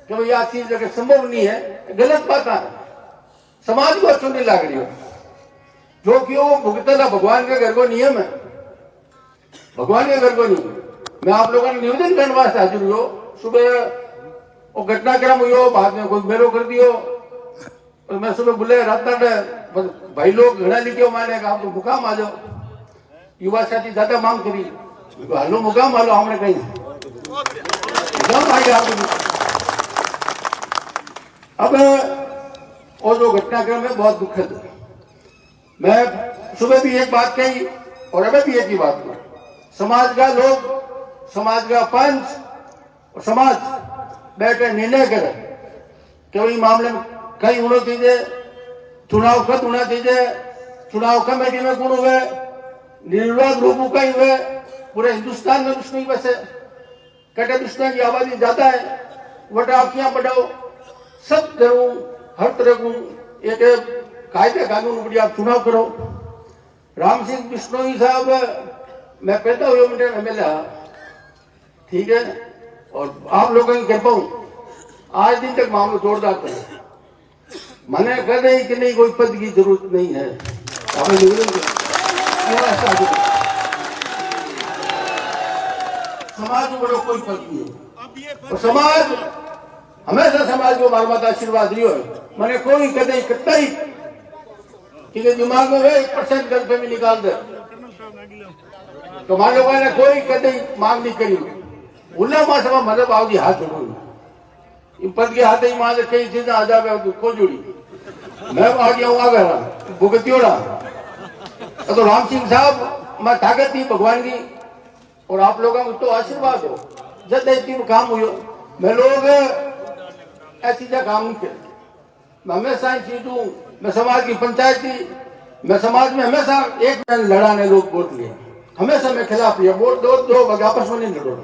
कि भाई यह चीज अगर संभव नहीं है, गलत बात है, समाज को अच्छी नहीं लग रही हो जो कि वो भुगतना भगवान के घर को नियम है, भगवान के घर को नहीं। मैं आप लोगों ने निवेदन करने वास्ते हाजिर हुई, सुबह वो घटनाक्रम हुई, बाद में कोई मेरो कर दियो और मैं सुबह बोले रात भाई लोग घना लिखे माने आप तो मुकाम आ जाओ, युवा साथी ज्यादा मांग करी हालो मुकाम हालो हमने कहीं अब वो जो घटनाक्रम है बहुत दुखद है। मैं सुबह भी एक बात कही और अभी भी एक ही बात कही, समाज का लोग, समाज का पंच और समाज बैठे निर्णय करे कि वही मामले में कहीं होना चाहिए, चुनाव खत्म होना चाहिए, चुनाव कमेटी में गुण हुए, निर्विवाद रूप कहीं हुए, पूरे हिंदुस्तान में दुश्मनी वैसे कटे दुश्मन की आबादी ज्यादा है, वोट आंखियां बढ़ाओ, सब करो, हर तरह को एक कायदे कानून बढ़िया आप चुनाव करो। राम सिंह बिश्नोई साहब मैं पैदा हुए एमएलए ठीक है और आप लोगों की कृपा आज दिन तक मामला जोरदार करे, मैंने कह रही कि नहीं कोई पद की जरूरत नहीं है, समाज में बड़ो कोई पद नहीं है और समाज हमेशा समाज को मार माता आशीर्वाद दियो है। मैंने कोई कदे कितना ही ठीक है दिमाग में 1% गलत में निकाल दे तो मान लोगों ने कोई कदे मांग नहीं करी, उल्ला मां सभा मतलब आवधी हाथ जोड़ो पद के हाथ ही मां कई चीजें आ जावे को जोड़ी मैं आ गया हूं आगे भुगतियोड़ा तो राम सिंह साहब मैं ताकत थी भगवान की और आप लोगों को तो आशीर्वाद हो जब इतनी काम हुई मैं लोग ऐसी जगह काम नहीं करते, मैं हमेशा चीज हूँ, मैं समाज की पंचायत थी, मैं समाज में हमेशा एक लड़ाने लोग वोट लिए, हमेशा मैं खिलाफ लिया वोट दो आपस में नहीं लड़ो,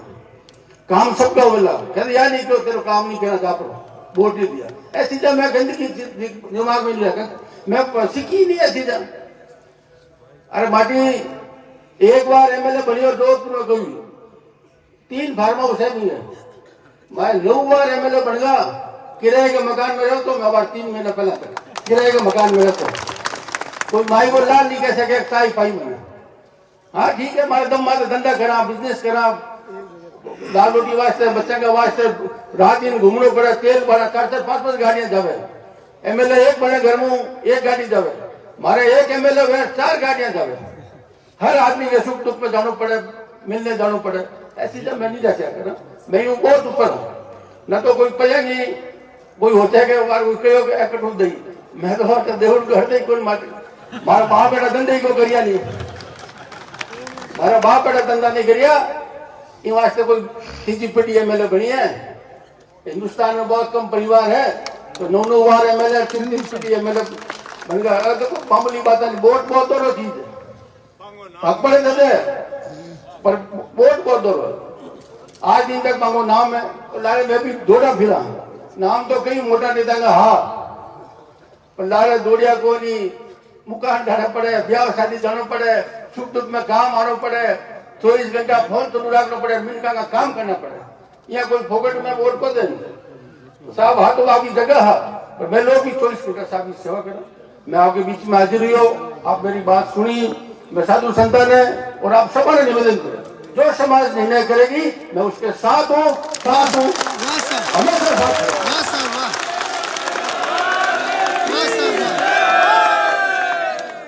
काम सबका बोला कहते यार नहीं क्यों तेरे काम नहीं करना चाहता वोट नहीं दिया, ऐसी जगह मैं गंदगी दिमाग में नहीं रखा, मैं सीखी नहीं ऐसी जगह। अरे माटी एक बार एमएलए बनी और जोधपुर में गई 3 फार्म हाउस है नहीं है, मैं 9 बार एमएलए बन गया, किराए के मकान में रहो तो मैं बार 3 महीने पहले तक किराए के मकान में रहता कोई माई को लाल नहीं कह सके ताई पाई मैंने। हाँ ठीक है मारे दम मारे धंधा करा बिजनेस करा दाल रोटी वास्ते बच्चा के वास्ते रात दिन घूमना पड़े, तेल भरा 4-5 गाड़ियां जावे, एमएलए एक बने घर में 1 गाड़ी जावे, मारे एक एमएलए 4 गाड़ियां जावे, हर आदमी के सुख दुख में जाना पड़े, मिलने जाना पड़े, ऐसी जब मैं नहीं जा सकता, मैं यूं बहुत ऊपर हूँ न तो कोई पया नहीं कोई होता है कि मैं तो देवर को हरते ही कोई मारा बाप बेटा धंधे को करिया नहीं, मारा बाप बेटा धंधा नहीं करिया इन वास्ते कोई तीजी पीढ़ी एमएलए बनी है। हिंदुस्तान में बहुत कम परिवार है, तो 9 बार एमएलए 3 पीढ़ी एमएलए बन गया। अगर देखो मामूली बात है, वोट बहुत दोनों चीज है, हक पड़े दे पर वोट बहुत दोनों। आज दिन तक मांगो नाम है, तो लारे मैं भी दौड़ा फिरा, नाम तो कई मोटा नेता का हाँ, पर लारे दौड़िया को नहीं, मुकान जाना पड़े, ब्याह शादी जाना पड़े, सुख दुख में काम आना पड़े, 24 घंटा फोन तो रखना पड़े, मिनका का काम करना पड़े। यहाँ कोई फोकट में वोट को दे साहब, हाँ तो आपकी जगह है, पर मैं लोग भी 24 घंटा साहब की सेवा करूं। मैं आपके बीच में हाजिर हुई हूँ, आप मेरी बात सुनी, मैं साधु संतान है और आप सबका निवेदन करें, जो समाज निर्णय करेगी मैं उसके साथ हूँ, हमेशा साथ हूँ।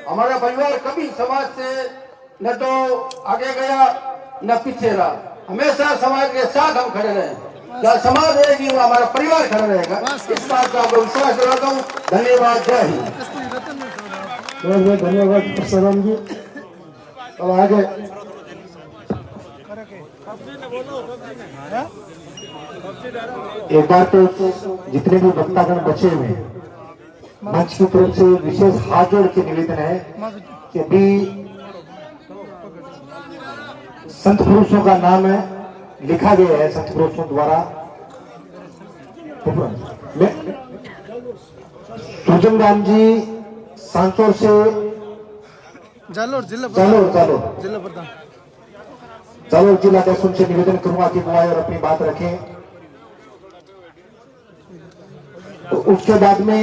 हमारा परिवार कभी समाज से न तो आगे गया न पीछे रहा, हमेशा समाज के साथ हम खड़े रहे। जहाँ समाज रहेगी वो हमारा परिवार खड़ा रहेगा, इस बात का आपको विश्वास दिलाता हूँ। धन्यवाद, जय हिंद। बहुत बहुत धन्यवाद सरम जी। अब आगे एक बार तो जितने भी वक्तागण बचे हुए हैं, मंच की तरफ से विशेष हाथ जोड़ के निवेदन है कि अभी संत पुरुषों का नाम है लिखा गया है, संत पुरुषों द्वारा। सुजन राम जी सांचौर से, जालोर जिला प्रधान जालोर जिला अध्यक्ष, उनसे निवेदन करूंगा कि वो आए और अपनी बात रखें। तो उसके बाद में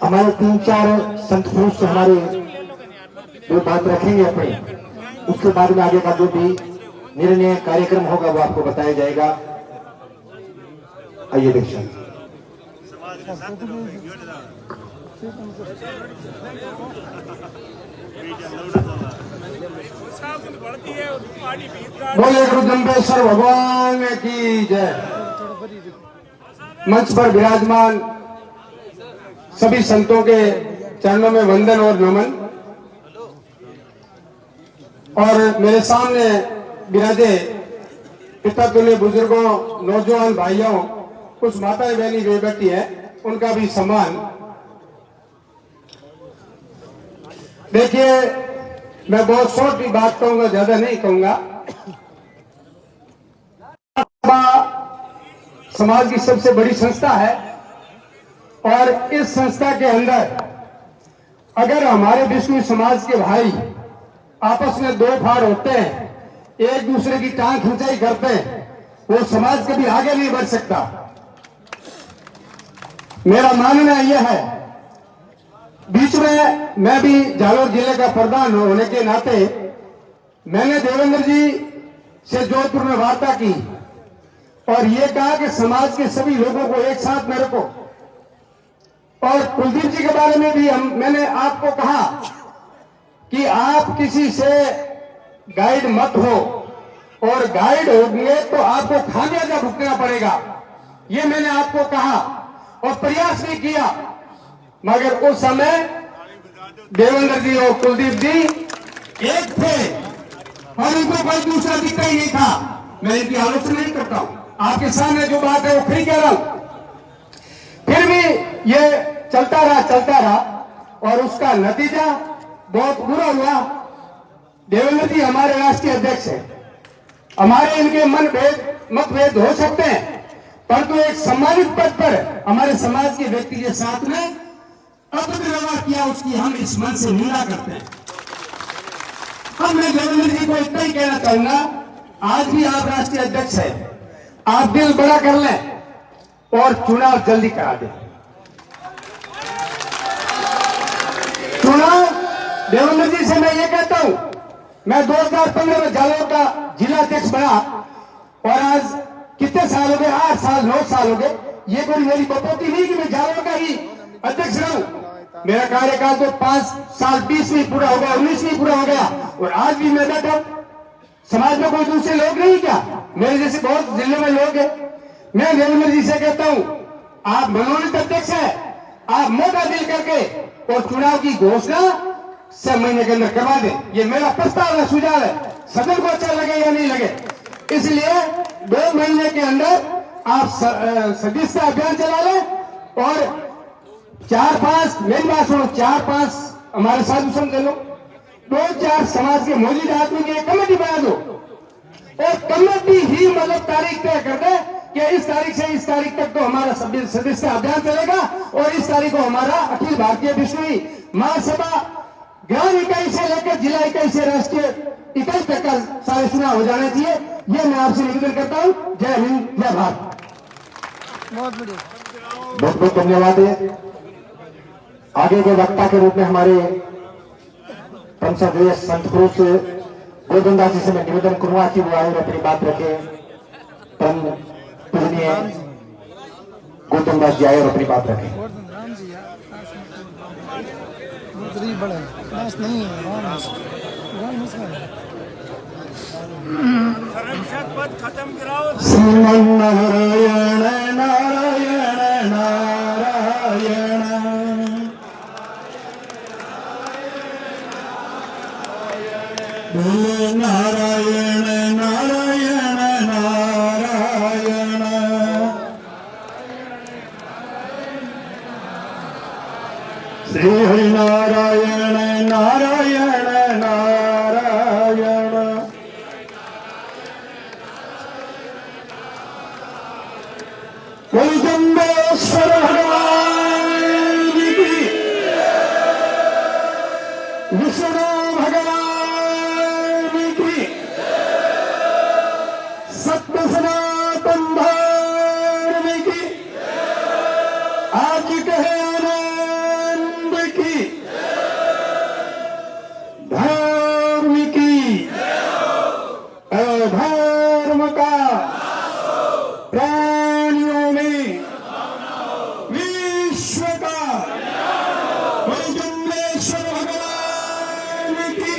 हमारे 3-4 संत पुरुष हमारे जो बात रखेंगे अपनी, उसके बाद में आगे का जो भी निर्णय कार्यक्रम होगा वो आपको बताया जाएगा। आइए दीक्षा। बोले गुरु जम्बेश्वर भगवान की जय। मंच पर विराजमान सभी संतों के चरणों में वंदन और नमन, और मेरे सामने विराजे पिता तुल्य बुजुर्गों, नौजवान भाइयों, कुछ माताएं बहनी वे बैठी है, उनका भी सम्मान। देखिए, मैं बहुत शॉर्ट बात कहूंगा, ज्यादा नहीं कहूंगा। समाज की सबसे बड़ी संस्था है, और इस संस्था के अंदर अगर हमारे विष्णु समाज के भाई आपस में दो फाड़ होते हैं, एक दूसरे की टांग खिंचाई करते हैं, वो समाज कभी आगे नहीं बढ़ सकता। मेरा मानना यह है, बीच में मैं भी जालोर जिले का प्रधान होने के नाते मैंने देवेंद्र जी से जोधपुर में वार्ता की और ये कहा कि समाज के सभी लोगों को एक साथ में रखो। और कुलदीप जी के बारे में भी मैंने आपको कहा कि आप किसी से गाइड मत हो, और गाइड होंगे तो आपको खामियाजा भुगतना पड़ेगा, ये मैंने आपको कहा और प्रयास भी किया। मगर उस समय देवेंद्र जी और कुलदीप जी एक थे और इनको कोई दूसरा दिखता ही नहीं था। मैं इनकी आलोचना नहीं करता हूं, आपके सामने जो बात है वो खड़ी कह रहा हूं। फिर भी ये चलता रहा और उसका नतीजा बहुत बुरा हुआ। देवेंद्र जी हमारे राष्ट्रीय अध्यक्ष हैं, हमारे इनके मतभेद हो सकते हैं, परंतु एक सम्मानित पद पर हमारे समाज के व्यक्ति के साथ में अभद्र व्यवहार किया, उसकी हम इस मन से निंदा करते हैं। अब मैं देवेंद्र जी को इतना ही कहना चाहूंगा, आज भी आप राष्ट्रीय अध्यक्ष हैं, आप दिल बड़ा कर लें और चुनाव जल्दी करा दें। चुनाव देवेंद्र जी से मैं ये कहता हूं, मैं 2015 में जालोर का जिला अध्यक्ष बना और आज कितने साल हो गए, 8 साल 9 साल हो गए। ये कोई मेरी बपौती नहीं कि मैं जालोर का ही अध्यक्ष रहूं। मेरा कार्यकाल तो 5 साल 20 में पूरा हो गया, 19 में पूरा हो गया, और आज भी मैं बैठा। समाज में कोई दूसरे लोग नहीं क्या? मेरे जैसे बहुत जिलों में लोग हैं। मैं देवेंद्र जी से कहता हूं, आप मनोनीत अध्यक्ष है, आप मोटा दिल करके और चुनाव की घोषणा 6 महीने के अंदर करवा दें। ये मेरा प्रस्ताव है, सुझाव है, सदन को अच्छा लगे या नहीं लगे। इसलिए 2 महीने के अंदर आप सदस्यता अभियान चला लें और 4-5 मेरी बात सुनो, 4-5 हमारे साधु संत लो, 2-4 समाज के मौजूद आदमी की एक कमेटी बना दो और कमेटी ही मतलब तारीख तय कर दे कि इस तारीख से इस तारीख तक तो हमारा सदस्यता अभियान चलेगा और इस तारीख को हमारा अखिल भारतीय विश्व महासभा ग्राम इकाई से लेकर जिला इकाई से राष्ट्रीय इकाई तक का सारे चुनाव हो जाना चाहिए। ये मैं आपसे निवेदन करता हूं। जय हिंद, जय भारत। बहुत बढ़िया। बहुत बहुत धन्यवाद है। आगे के वक्ता के रूप में हमारे परम श्रद्धेय संत पुरुष गोविंद दास जी से मैं निवेदन करूंगा कि वो आए और अपनी बात रखे। परम पूजनीय गोविंद दास जी आए और अपनी बात रखे। गोवर्धन राम जी यार, बहुत गरीब बड़ा है, नाश नहीं है, राम राम इसका पद खत्म कराओ। श्रीमन्नारायण नारायण नारायण बोलो नारायण नारायण नारायण श्री हरि नारायण नारायण नारायण बोलो जम्बेश्वर भगवान की, विष्णु भगवान की, सत्य सनातन धर्म की, आज कहे आनंद की, धर्म की, अधर्म का प्राणियों में विश्व का जन्मेश्वर भगवान की।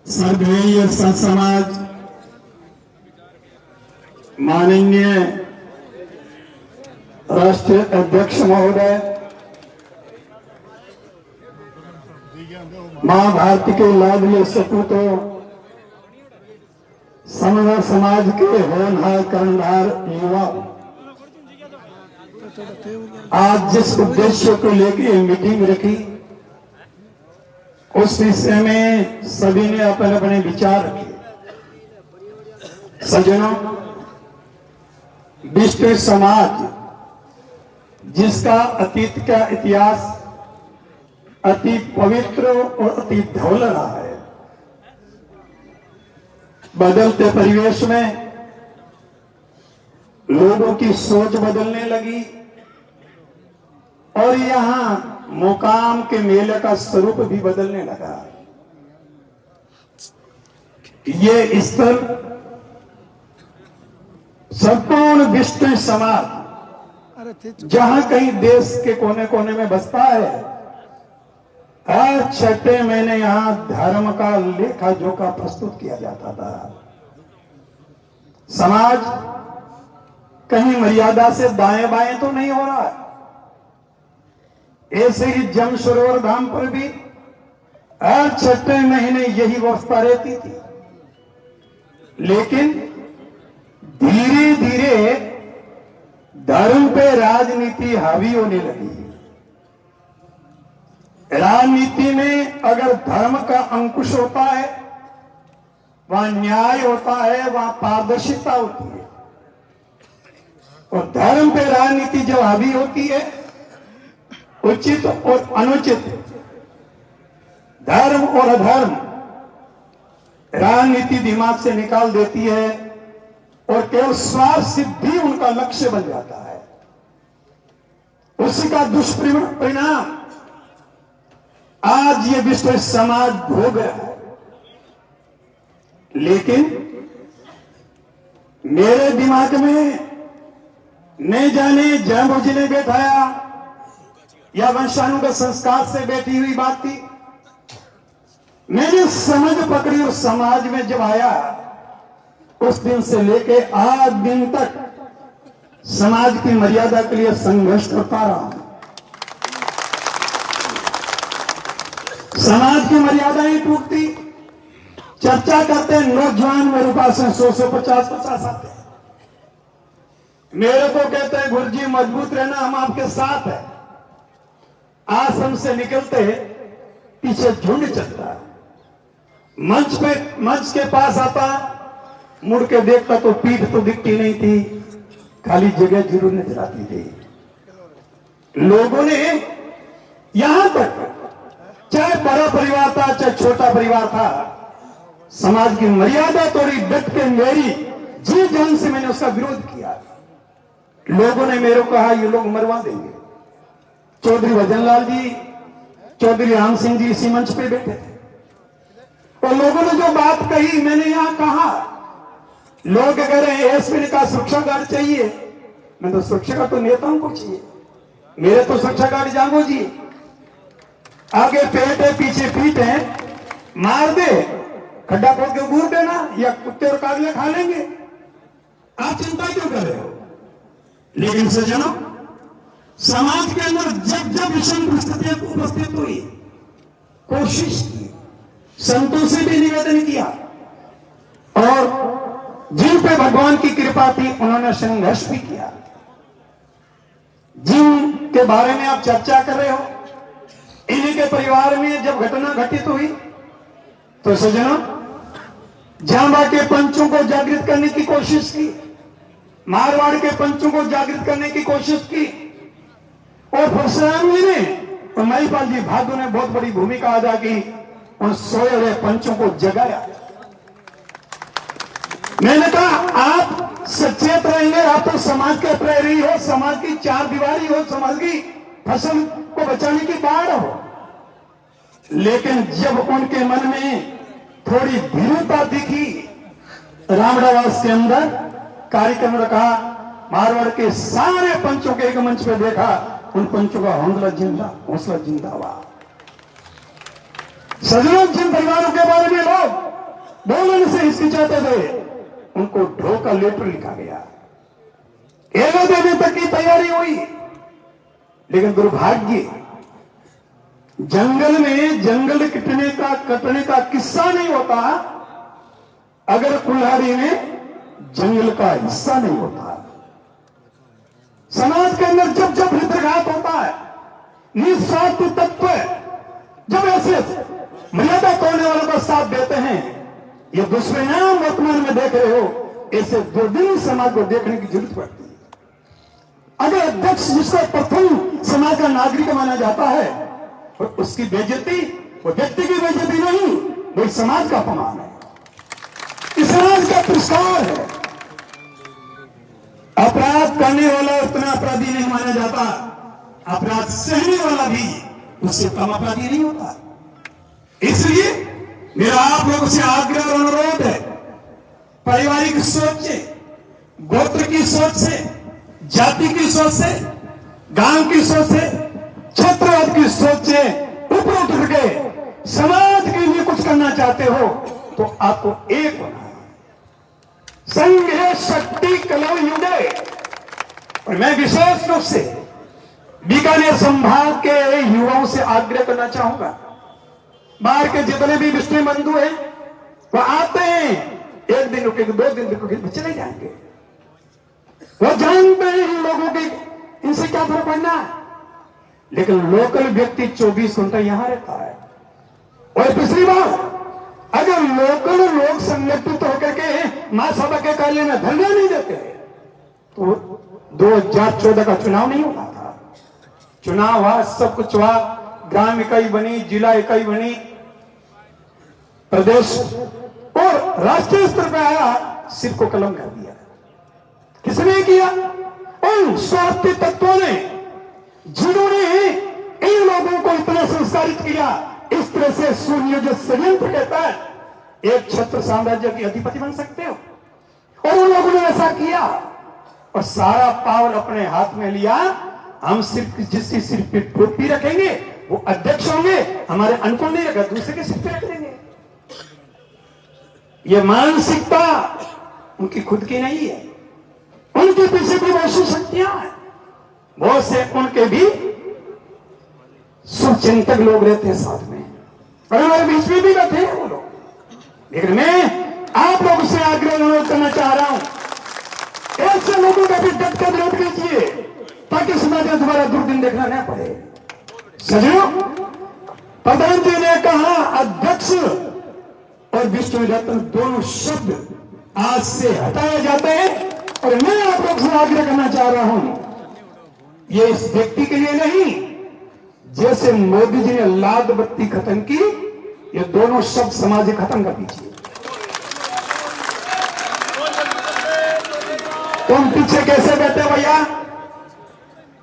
सर्वधर्मीय संत समाज माननीय राष्ट्रीय अध्यक्ष महोदय, मां भारती के लाडले सपूतों, समग्र समाज के होनहार कर्णधार युवा, आज जिस उद्देश्य को लेकर मीटिंग रखी उस विषय में सभी ने अपने अपने विचार रखे। सज्जनों, विश्व समाज जिसका अतीत का इतिहास अति पवित्र और अति धौल रहा है, बदलते परिवेश में लोगों की सोच बदलने लगी और यहां मुकाम के मेले का स्वरूप भी बदलने लगा। ये स्तर संपूर्ण विश्व समाज अरे थे जहां कहीं देश के कोने कोने में बसता है, हर 6 महीने यहां धर्म का लेखा जोखा प्रस्तुत किया जाता था। समाज कहीं मर्यादा से दाएं बाएं तो नहीं हो रहा है। ऐसे ही जम सरोवर धाम पर भी हर 6 महीने यही व्यवस्था रहती थी, लेकिन धीरे धीरे धर्म पे राजनीति हावी होने लगी। राजनीति में अगर धर्म का अंकुश होता है, वहां न्याय होता है, वहां पारदर्शिता होती है। और धर्म पे राजनीति जब हावी होती है, उचित और अनुचित, धर्म और अधर्म राजनीति दिमाग से निकाल देती है और केवल स्वार्थ सिद्धि उनका लक्ष्य बन जाता है। उसी का दुष्परिणाम आज ये विश्व समाज भोग रहा है। लेकिन मेरे दिमाग में न जाने जानबूझ ने बैठाया या वंशानुगत संस्कार से बैठी हुई बात थी, मैंने समझ पकड़ी और समाज में जब आया, उस दिन से लेके आज दिन तक समाज की मर्यादा के लिए संघर्ष करता रहा। समाज की मर्यादाएं टूटती, चर्चा करते हैं, नौजवान मेरे पास है 100-150 आते हैं, मेरे को कहते हैं गुरुजी मजबूत रहना, हम आपके साथ हैं। आश्रम से निकलते पीछे झुंड चलता, मंच के पास आता, मुड़ के देखता तो पीठ तो दिखती नहीं थी, खाली जगह जरूर नजर आती थी। लोगों ने यहां तक, चाहे बड़ा परिवार था चाहे छोटा परिवार था, समाज की मर्यादा तोड़ी, डट के मेरी जी जान से मैंने उसका विरोध किया। लोगों ने मेरे को कहा ये लोग मरवा देंगे। चौधरी भजनलाल जी, चौधरी राम सिंह जी इसी मंच पे बैठे थे, और लोगों ने जो बात कही मैंने यहां कहा। लोग कह रहे हैं एसपी ने कहा सुरक्षा गार्ड चाहिए, मैं तो सुरक्षा गार्ड तो नेताओं को चाहिए, मेरे तो सुरक्षा गार्ड जागो जी, आगे पेट है पीछे पीठ है, मार दे, खड्डा खोद के घूर देना, या कुत्ते और कागले खा लेंगे, आप चिंता क्यों कर रहे हो। लेकिन सज्जनों, समाज के अंदर जब जब विषम परिस्थितियां उपस्थित हुई, कोशिश की, संतों से भी निवेदन किया, और जिन पे भगवान की कृपा थी उन्होंने संघर्ष भी किया। जिन के बारे में आप चर्चा कर रहे हो, इन्हीं के परिवार में जब घटना घटित हुई तो सज्जनों, जांबा के पंचों को जागृत करने की कोशिश की, मारवाड़ के पंचों को जागृत करने की कोशिश की, और परशुराम जी ने और महिपाल जी भादु ने बहुत बड़ी भूमिका अदा की, उन सोए हुए पंचों को जगाया। मैंने कहा आप सचेत रहेंगे, आप तो समाज के प्रहरी हो, समाज की चार दीवारी हो, समाज की फसल को बचाने की बाढ़ हो, लेकिन जब उनके मन में थोड़ी भीरुता दिखी, रामडावास के अंदर कार्यक्रम रखा, मारवाड़ के सारे पंचों के एक मंच पे देखा, उन पंचों का हौसला जिंदा हुआ। सजनों, जिन परिवारों के बारे में लोग बोलने से हिचकिचाते थे, उनको ड्रॉ का लेटर लिखा गया, एवं देने तक की तैयारी हुई। लेकिन दुर्भाग्य, जंगल कटने का किस्सा नहीं होता अगर कुल्हाड़ी में जंगल का हिस्सा नहीं होता। समाज के अंदर जब जब हृदयघात होता है, निस्वार्थ तत्व जब ऐसे मर्यादा तोड़ने वालों का साथ देते हैं, ये दुष्परिणाम वर्तमान में देख रहे हो, ऐसे दुर्दिन समाज को देखने की जरूरत पड़ती है। अगर अध्यक्ष जिसको प्रथम समाज का नागरिक माना जाता है, और उसकी बेइज्जती वो व्यक्ति की बेइज्जती नहीं, वो समाज का अपमान है, इस समाज का पुरस्कार है। अपराध करने वाला उतना अपराधी नहीं माना जाता, अपराध सहने वाला भी उससे कम अपराधी नहीं होता। इसलिए मेरा आप लोगों से आग्रह और अनुरोध है, पारिवारिक सोच से, गोत्र की सोच से, जाति की सोच से, गांव की सोच से, क्षेत्रवाद की सोच से ऊपर उठ के समाज के लिए कुछ करना चाहते हो तो आपको एक होना है। संघ शक्ति कलौ युगे। और मैं विशेष रूप से बीकानेर संभाग के युवाओं से आग्रह करना चाहूंगा, बाहर के जितने भी विष्णु बंधु हैं वो आते हैं, एक दिन रुकेंगे, 2 दिन रुकेंगे, चले जाएंगे। वो जानते हैं इन लोगों की इनसे क्या फर्क पड़ना है, लेकिन लोकल व्यक्ति 24 घंटा यहां रहता है। और दूसरी बात, अगर लोकल लोग संगठित होकर के मां सभा के कार्य में धरना नहीं देते तो 2014 का चुनाव नहीं होता था। चुनाव हुआ, सब कुछ हुआ, ग्राम इकाई बनी, जिला इकाई बनी, प्रदेश और राष्ट्रीय स्तर पर आया, सिर को कलम कर दिया। किसने किया? उन स्वार्थी तत्वों ने, जिन्होंने इन लोगों को इतना संस्कारित किया। इस तरह से सुनियोजित षड्यंत्र कहता है एक छत्र साम्राज्य के अधिपति बन सकते हो, और उन लोगों ने ऐसा किया और सारा पावर अपने हाथ में लिया। हम सिर्फ जिसके सिर पे टोपी रखेंगे वो अध्यक्ष होंगे, हमारे अनुकूल नहीं रखा, दूसरे के सिर पे रख देंगे। ये मानसिकता उनकी खुद की नहीं है, उनके पीछे भी बहुत सी शक्तियां हैं, बहुत से उनके भी शुभचिंतक लोग रहते हैं साथ में, और हमारे बीच में भी बैठे हैं वो लोग। लेकिन मैं आप लोगों से आग्रह अनुरोध करना चाह रहा हूं, ऐसे लोगों का भी डट कर विरोध कीजिए ताकि समाज में दोबारा दुर्दिन देखना न पड़े। सजो, प्रधानमंत्री ने कहा अध्यक्ष और विष्णु रत्न दोनों शब्द आज से हटाए जाते हैं। और मैं आप लोग से आग्रह करना चाह रहा हूं, ये इस व्यक्ति के लिए नहीं, जैसे मोदी जी ने लाल बत्ती खत्म की, ये दोनों शब्द समाज खत्म कर दीजिए। तुम पीछे कैसे बैठे भैया?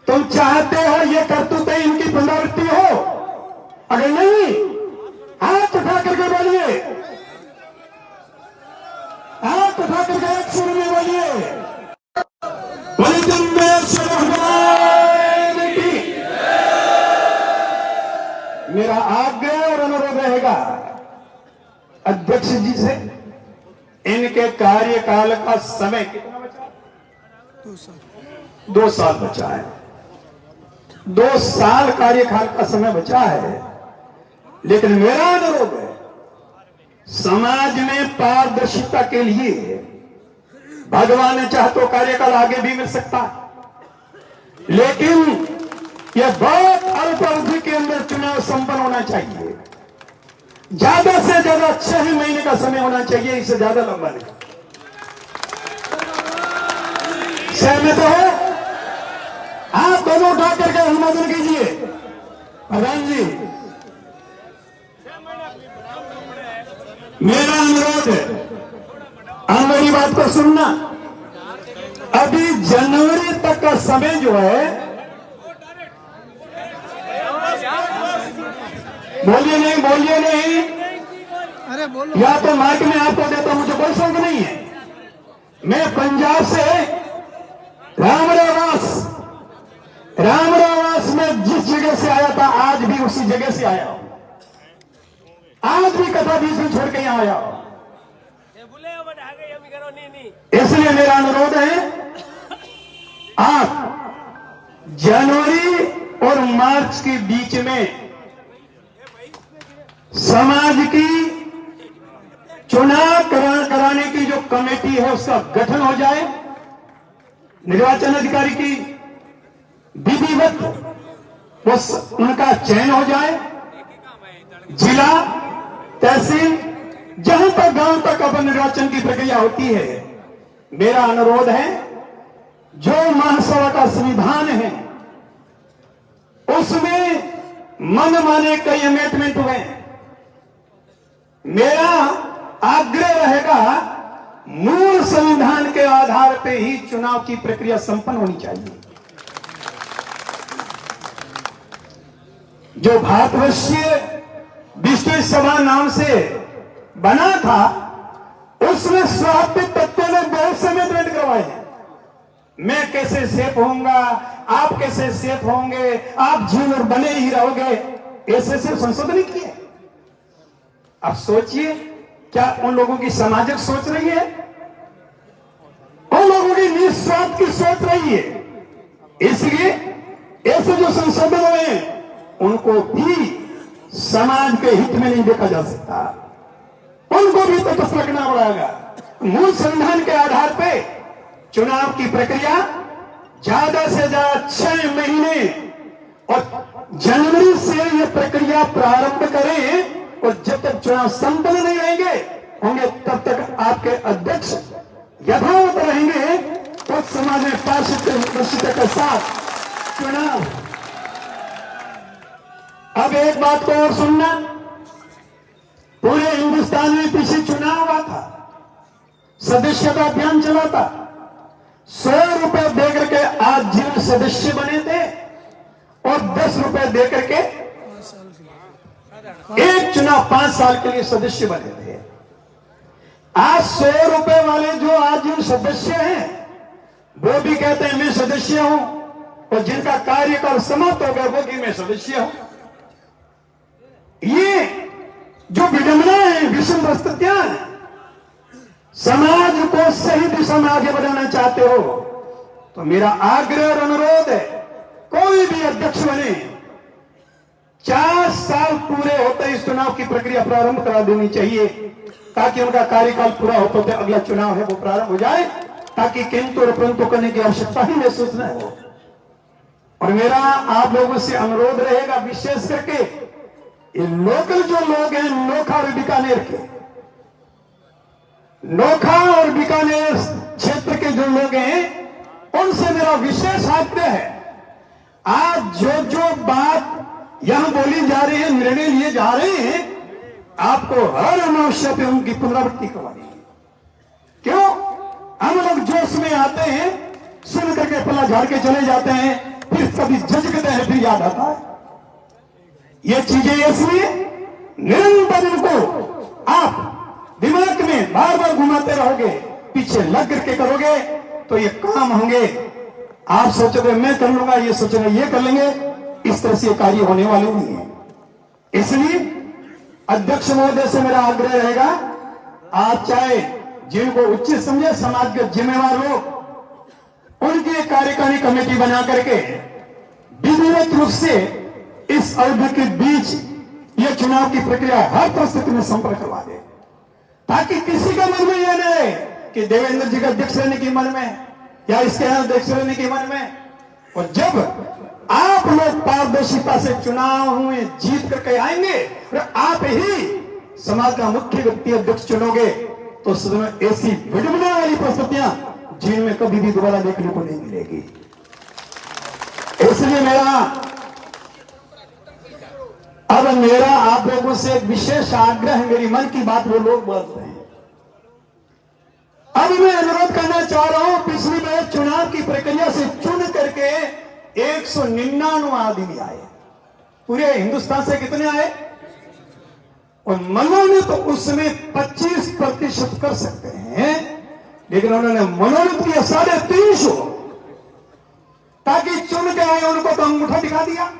तुम चाहते हो ये करतूतें इनकी पुनरावृत्ति हो? अगर नहीं, हाथ उठा करके बोलिए, हाथ उठा करके एक सुर में बोलिए, मेरा आग्रह और अनुरोध रहेगा अध्यक्ष जी से, इनके कार्यकाल का समय कितना बचा है? 2 साल बचा है। 2 साल कार्यकाल का समय बचा है। लेकिन मेरा अनुरोध है, समाज में पारदर्शिता के लिए भगवान ने चाहे तो कार्यकाल आगे भी मिल सकता है, लेकिन यह बहुत अल्प अवधि के अंदर चुनाव संपन्न होना चाहिए। ज्यादा से ज्यादा 6 महीने का समय होना चाहिए, इससे ज्यादा लंबा नहीं। सहमत हो? आप दोनों उठा करके अनुमोदन कीजिए। प्रधान जी, मेरा अनुरोध है, आप मेरी बात को सुनना। अभी जनवरी तक का समय जो है, बोलिए नहीं, बोलिए नहीं, अरे बोलो। या तो माइक में आपको देता, मुझे कोई शौक नहीं है। मैं पंजाब से रामरावास में जिस जगह से आया था, आज भी उसी जगह से आया हूं। आज भी कथा बीच में छोड़ के यहां आया हूं। इसलिए मेरा अनुरोध है, आप जनवरी और मार्च के बीच में समाज की चुनाव कराने की जो कमेटी है उसका गठन हो जाए, निर्वाचन अधिकारी की विधिवत उनका चयन हो जाए, जिला, तहसील, जहां तक गांव तक अपन निर्वाचन की प्रक्रिया होती है। मेरा अनुरोध है, जो महासभा का संविधान है उसमें मन माने कई अमेंडमेंट हुए। मेरा आग्रह रहेगा, मूल संविधान के आधार पर ही चुनाव की प्रक्रिया संपन्न होनी चाहिए। जो भारतवर्षीय विश्व सभा नाम से बना था, उसमें स्वास्थ्य तत्वों ने बहुत से अमेंडमेंट करवाए हैं। मैं कैसे सेफ होऊंगा, आप कैसे सेफ होंगे, आप जीवन बने ही रहोगे, ऐसे से संशोधन किए। अब सोचिए, क्या उन लोगों की सामाजिक सोच रही है? उन लोगों की निस्वार्थ की सोच रही है। इसलिए ऐसे जो संशोधन हुए हैं, उनको भी समाज के हित में नहीं देखा जा सकता, उनको भी तटस्थ रखना पड़ेगा। मूल संविधान के आधार पर चुनाव की प्रक्रिया ज्यादा से ज्यादा 6 महीने और जनवरी से यह प्रक्रिया प्रारंभ करें, और जब तक चुनाव संपन्न नहीं होंगे तब तक आपके अध्यक्ष यथावत रहेंगे और समाज में पारदर्शिता के साथ चुनाव। अब एक बात को और सुनना, पूरे हिंदुस्तान में पीछे चुनाव हुआ था, सदस्यता अभियान चला था। 100 रुपए देकर के आज जिन सदस्य बने थे और 10 रुपए देकर के एक चुनाव 5 साल के लिए सदस्य बने थे। आज 100 रुपए वाले जो आज जिन सदस्य हैं, वो भी कहते हैं मैं सदस्य हूं, और जिनका कार्यकाल समाप्त हो गया वो कि मैं सदस्य हूं। ये जो विडंबना है, विषम परिस्थितियां हैं। समाज को सही दिशा में आगे बढ़ाना चाहते हो तो मेरा आग्रह और अनुरोध है, कोई भी अध्यक्ष बने, 4 साल पूरे होते इस चुनाव की प्रक्रिया प्रारंभ करा देनी चाहिए, ताकि उनका कार्यकाल पूरा होते होते अगला चुनाव है वो प्रारंभ हो जाए, ताकि किंतु और परंतु करने की आवश्यकता ही महसूस न हो। और मेरा आप लोगों से अनुरोध रहेगा, विशेष करके ये लोकल जो लोग हैं नोखा और बीकानेर के, नोखा और बीकानेर क्षेत्र के जो लोग हैं उनसे मेरा विशेष आग्रह है, आज जो जो बात यहां बोली जा रही है, निर्णय लिए जा रहे हैं, आपको हर अनावश्यक पे उनकी पुनरावृत्ति करवानी है। क्यों? हम लोग जोश में आते हैं, सुन करके पला झाड़ के चले जाते हैं, फिर कभी झटकते हैं, फिर याद आता है। ये चीजें इसलिए निरंतर इनको आप दिमाग में बार बार घुमाते रहोगे, पीछे लग करके करोगे तो ये काम होंगे। आप सोचोगे मैं कर लूंगा, ये सोचोगे ये कर लेंगे, इस तरह से कार्य होने वाले नहीं है। इसलिए अध्यक्ष महोदय से मेरा आग्रह रहेगा, आप चाहे जिनको उचित समझे समाज के जिम्मेवार लोग, उनकी कार्यकारिणी कमेटी बना करके विधिवत रूप से इस अवधि के बीच यह चुनाव की प्रक्रिया हर परिस्थिति में संपर्क करवा दे, ताकि किसी का मन में यह न रहे कि देवेंद्र जी का अध्यक्ष रहने की मन में या इसके अध्यक्ष रहने के मन में। और जब आप लोग पारदर्शिता से चुनाव में जीत करके आएंगे और आप ही समाज का मुख्य व्यक्ति अध्यक्ष चुनोगे, तो सदन में ऐसी विडंबना वाली परिस्थितियां जिनमें कभी भी दोबारा देखने को नहीं मिलेगी। इसलिए मेरा आप लोगों से एक विशेष आग्रह है, मेरी मन की बात वो लोग बोलते हैं। अब मैं अनुरोध करना चाह रहा हूं, पिछली बार चुनाव की प्रक्रिया से चुन करके 199 आदमी आए, पूरे हिंदुस्तान से कितने आए, और मनोनीत तो उसमें 25% कर सकते हैं, लेकिन उन्होंने मनोनीत किया 350, ताकि चुन के आए उनको तो अंगूठा दिखा दिया,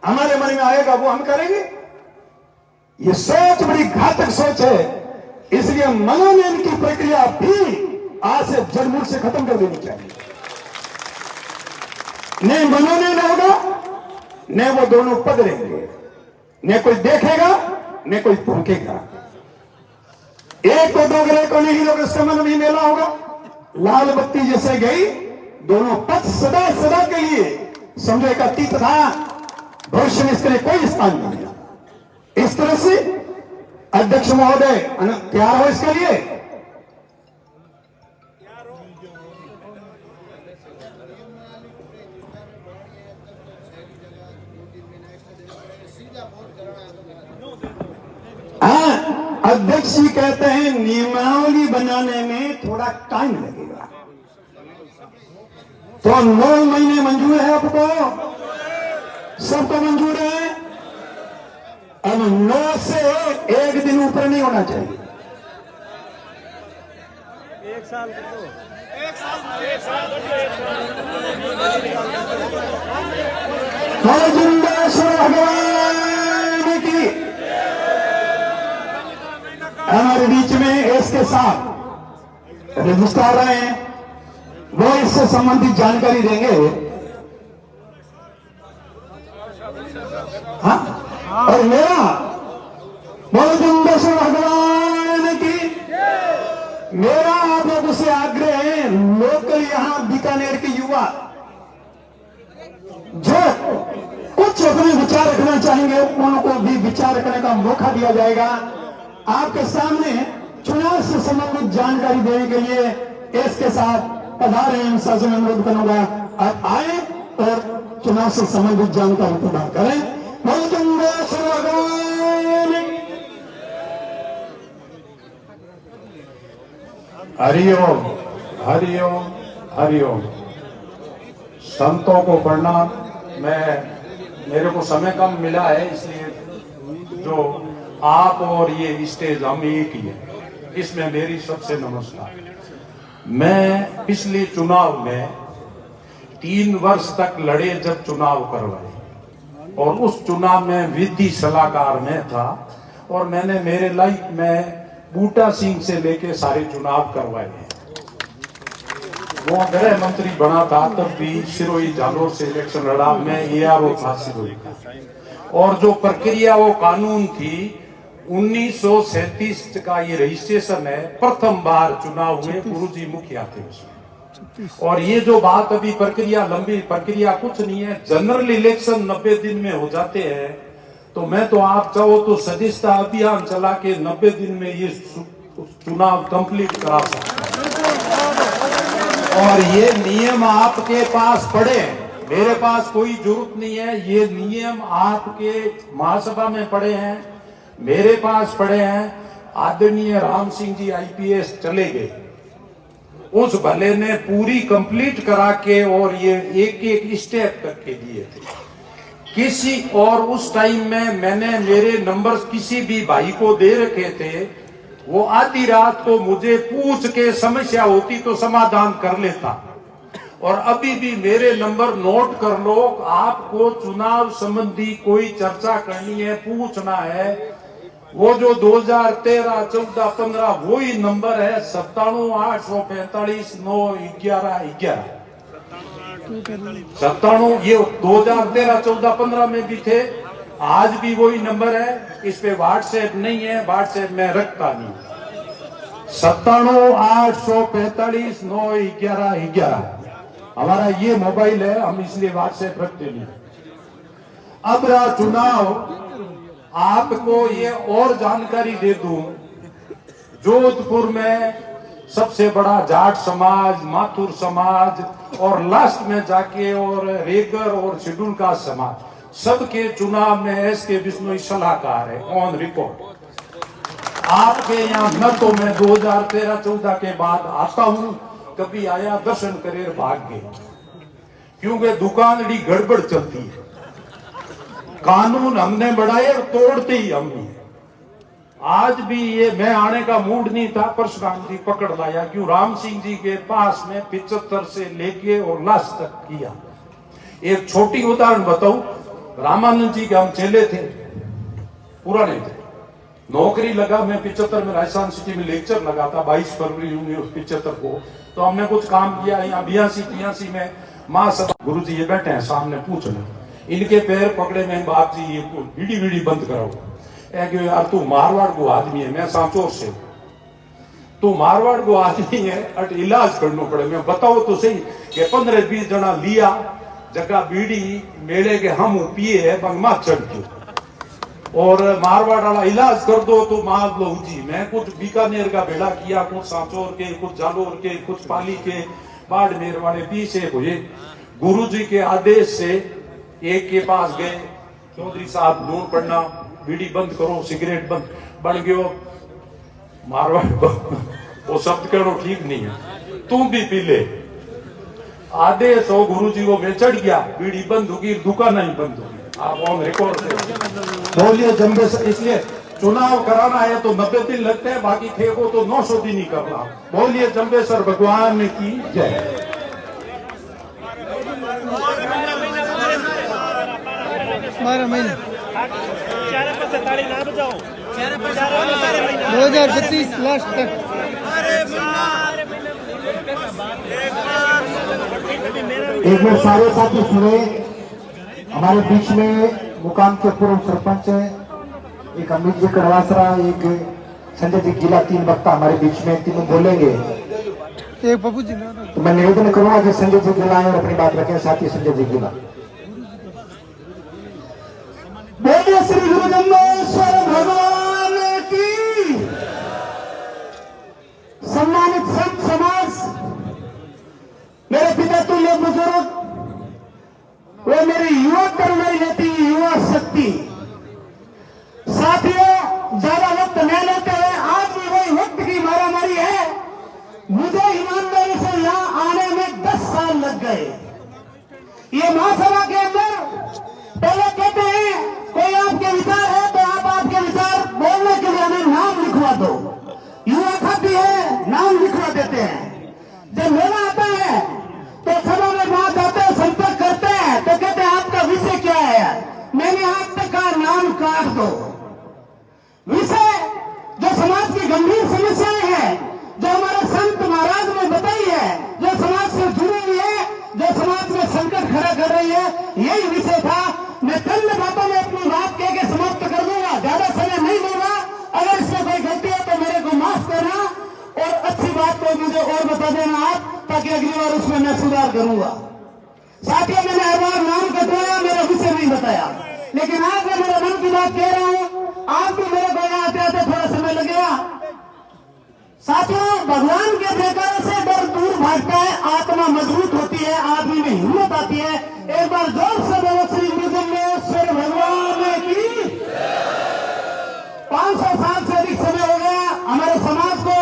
हमारे मन में आएगा वो हम करेंगे। ये सोच बड़ी घातक सोच है। इसलिए मनोनयन की प्रक्रिया भी आज से जड़मूल से खत्म कर देनी चाहिए। न मनोनयन होगा, न वो दोनों पद रहेंगे, न कोई देखेगा न कोई भूखेगा। एक को दो ग्रह को नहीं लोग इसका मन नहीं मेला होगा, लाल बत्ती जैसे गई, दोनों पद सदा सदा के लिए समझे का अतीत था, भविष्य में इसके लिए कोई स्थान नहीं है। इस तरह से अध्यक्ष महोदय तैयार हो इसके लिए। अध्यक्ष जी कहते हैं नियमावली बनाने में थोड़ा टाइम लगेगा, तो 9 महीने मंजूर है आपको, सबको मंजूर है। अब 9 से 1 दिन ऊपर नहीं होना चाहिए। 1 साल भगवान की हमारे बीच में इसके साथ रजिस्ट्रार रहे हैं, वो इससे संबंधित जानकारी देंगे। हाँ, और मेरा बोलो भगवान की, मेरा आप लोगों से आग्रह है, लोकल यहां बीकानेर के युवा जो कुछ अपने विचार रखना चाहेंगे, उनको भी विचार रखने का मौका दिया जाएगा। आपके सामने चुनाव से संबंधित जानकारी देने के लिए इसके साथ पधारे शासन अनुरोध करूंगा, आप आए और चुनाव से संबंधित जानकारी प्रदान करें। हरिओम हरिओम हरिओम। संतों को प्रणाम। मेरे को समय कम मिला है, इसलिए जो आप और ये स्टेज हम एक ही है, इसमें मेरी सबसे नमस्कार। मैं पिछले चुनाव में 3 वर्ष तक लड़े जब चुनाव करवाए, और उस चुनाव में विधि सलाहकार में था, और मैंने मेरे लाइफ में बूटा सिंह से लेके सारे चुनाव करवाए हैं। वो गृह मंत्री बना था, तब भी सिरोही जालोर से इलेक्शन लड़ा, मैं ARO था सिरोही का। और जो प्रक्रिया वो कानून थी 1937 का ये रजिस्ट्रेशन है। प्रथम बार चुनाव हुए, गुरुजी मुखिया थे उसमें। और ये जो बात अभी प्रक्रिया, लंबी प्रक्रिया कुछ नहीं है, जनरल इलेक्शन 90 दिन में हो जाते हैं। तो मैं तो आप चाहो तो सदस्यता अभियान चला के 90 दिन में ये चुनाव कंप्लीट करा सकते हैं। और ये नियम आपके पास पड़े, मेरे पास कोई जरूरत नहीं है। ये नियम आपके महासभा में पड़े हैं, मेरे पास पड़े हैं। आदरणीय राम सिंह जी IPS चले गए, उस भले ने पूरी कंप्लीट करा के और ये एक एक स्टेप करके दिए थे किसी। और उस टाइम में मैंने मेरे नंबर किसी भी भाई को दे रखे थे, वो आधी रात को मुझे पूछ के समस्या होती तो समाधान कर लेता। और अभी भी मेरे नंबर नोट कर लो, आपको चुनाव संबंधी कोई चर्चा करनी है, पूछना है, वो जो 2013, 14, 15 वही नंबर है 97 845 9 11 11 97। ये 2013, 14, 15 में भी थे, आज भी वही नंबर है। इस पे व्हाट्सएप नहीं है, व्हाट्सएप में रखता नहीं। 97 845 9 11 11 हमारा ये मोबाइल है, हम इसलिए व्हाट्सएप रखते नहीं। अब रहा चुनाव, आपको ये और जानकारी दे दूं, जोधपुर में सबसे बड़ा जाट समाज, माथुर समाज और लास्ट में जाके और रेगर और शेड्यूल कास्ट समाज, सबके चुनाव में SK बिश्नोई सलाहकार है ऑन रिकॉर्ड। आपके यहाँ न तो मैं 2013-14 के बाद आता हूं, कभी आया दर्शन करे भाग गए, क्योंकि दुकानड़ी गड़बड़ चलती है। कानून हमने बढ़ाए और तोड़ते ही हम नहीं। आज भी ये मैं आने का मूड नहीं था, परशुराम जी पकड़ लाया। क्यों? राम सिंह जी के पास में 75 से लेके और लास्ट तक किया। एक छोटी उदाहरण बताऊं, रामानंद जी के हम चेले थे, पुराने थे, नौकरी लगा। मैं 75 में राजस्थान सिटी में लेक्चर लगा था, 22 फरवरी 1975 को। तो हमने कुछ काम किया यहाँ 82-83 में महासभा। गुरु जी ये बैठे हैं सामने, पूछ रहे, इनके पैर पकड़े में, बाप जी ये बीड़ी बंद कराओ। यार तू मारवाड़ को आदमी है, मैं सांचौर से, तू मारवाड़ को आदमी है, अट इलाज करना पड़े। मैं बताओ तो सही कि 15-20 जना लिया जगह बीड़ी मेले के हम पिए है बंगमा चढ़ के, और मारवाड़ वाला इलाज कर दो तो मार लो जी। मैं कुछ बीकानेर का बेड़ा किया, कुछ सांचौर के, कुछ जालोर के, कुछ पाली के, बाड़मेर वाले पीछे हुए। गुरु जी के आदेश से एक के पास गए, चौधरी साहब नून पढ़ना, बीड़ी बंद करो, सिगरेट बंद, बढ़ गयो मारवाड़। वो शब्द कहना ठीक नहीं है, तुम भी पी ले। आदेश हो गुरु जी को, मैं चढ़ गया, बीड़ी बंद होगी, दुकान नहीं बंद होगी। आप ऑन रिकॉर्ड से बोलिए जम्बेसर। इसलिए चुनाव कराना है तो 90 दिन लगते हैं, बाकी थे को तो 900 दिन ही करना। बोलिए जम्बेसर भगवान की जय। 12 महीने 2025 लास्ट तक। एक बार सारे साथी सुने, हमारे बीच में मुकाम के पूर्व सरपंच है, एक अमित जी कड़वासरा, एक संजय जी गीला, 3 वक्ता हमारे बीच में, तीनों बोलेंगे। एक पप्पू जी, तो मैं निवेदन करूंगा कि संजय जी गीला और अपनी बात रखें। साथी संजय जी गीला। बोलिए श्री गुरु जम्बेश्वर भगवान की। सम्मानित संत समाज, मेरे पिता तुल्य बुजुर्ग, वो मेरी युवा करने लेती युवा शक्ति। साथियों, ज्यादा वक्त न लेते हुए, आज भी वही वक्त की मारामारी है। मुझे ईमानदारी से यहाँ आने में 10 साल लग गए। ये महासभा के अंदर पहले कहते हैं कोई आपके विचार है तो आप आपके विचार बोलने के लिए हमें नाम लिखवा दो। युवा साथी है, नाम लिखवा देते हैं। जब मेला आता है तो सभा में बात आते हैं, संपर्क करते हैं तो कहते हैं आपका विषय क्या है। मैंने आज तक कहा नाम काट दो। विषय जो समाज की गंभीर समस्याएं हैं, जो हमारे संत महाराज ने बताई है, जो समाज से जुड़ी हुई है, जो समाज में संकट खड़ा कर रही है, यही विषय था। मैं चंद बातों में अपनी बात कह के समाप्त कर दूंगा, ज्यादा समय नहीं लूंगा। बात को मुझे और बता देना आप, ताकि अगली बार उसमें मैं सुधार करूंगा। साथियों, मैंने हर बार नाम कटवाया, मेरा विषय नहीं बताया, लेकिन आज मैं मेरे मन की बात कह रहा हूं। आज भी मेरे को यहाँ आते आते थोड़ा समय लगेगा। साथियों, भगवान के जयकारे से डर दूर भागता है, आत्मा मजबूत होती है, आदमी में हिम्मत आती है। एक बार जोर से बोलो श्री मुजम्मेश्वर भगवान की। 500 साल से अधिक समय हो गया हमारे समाज को,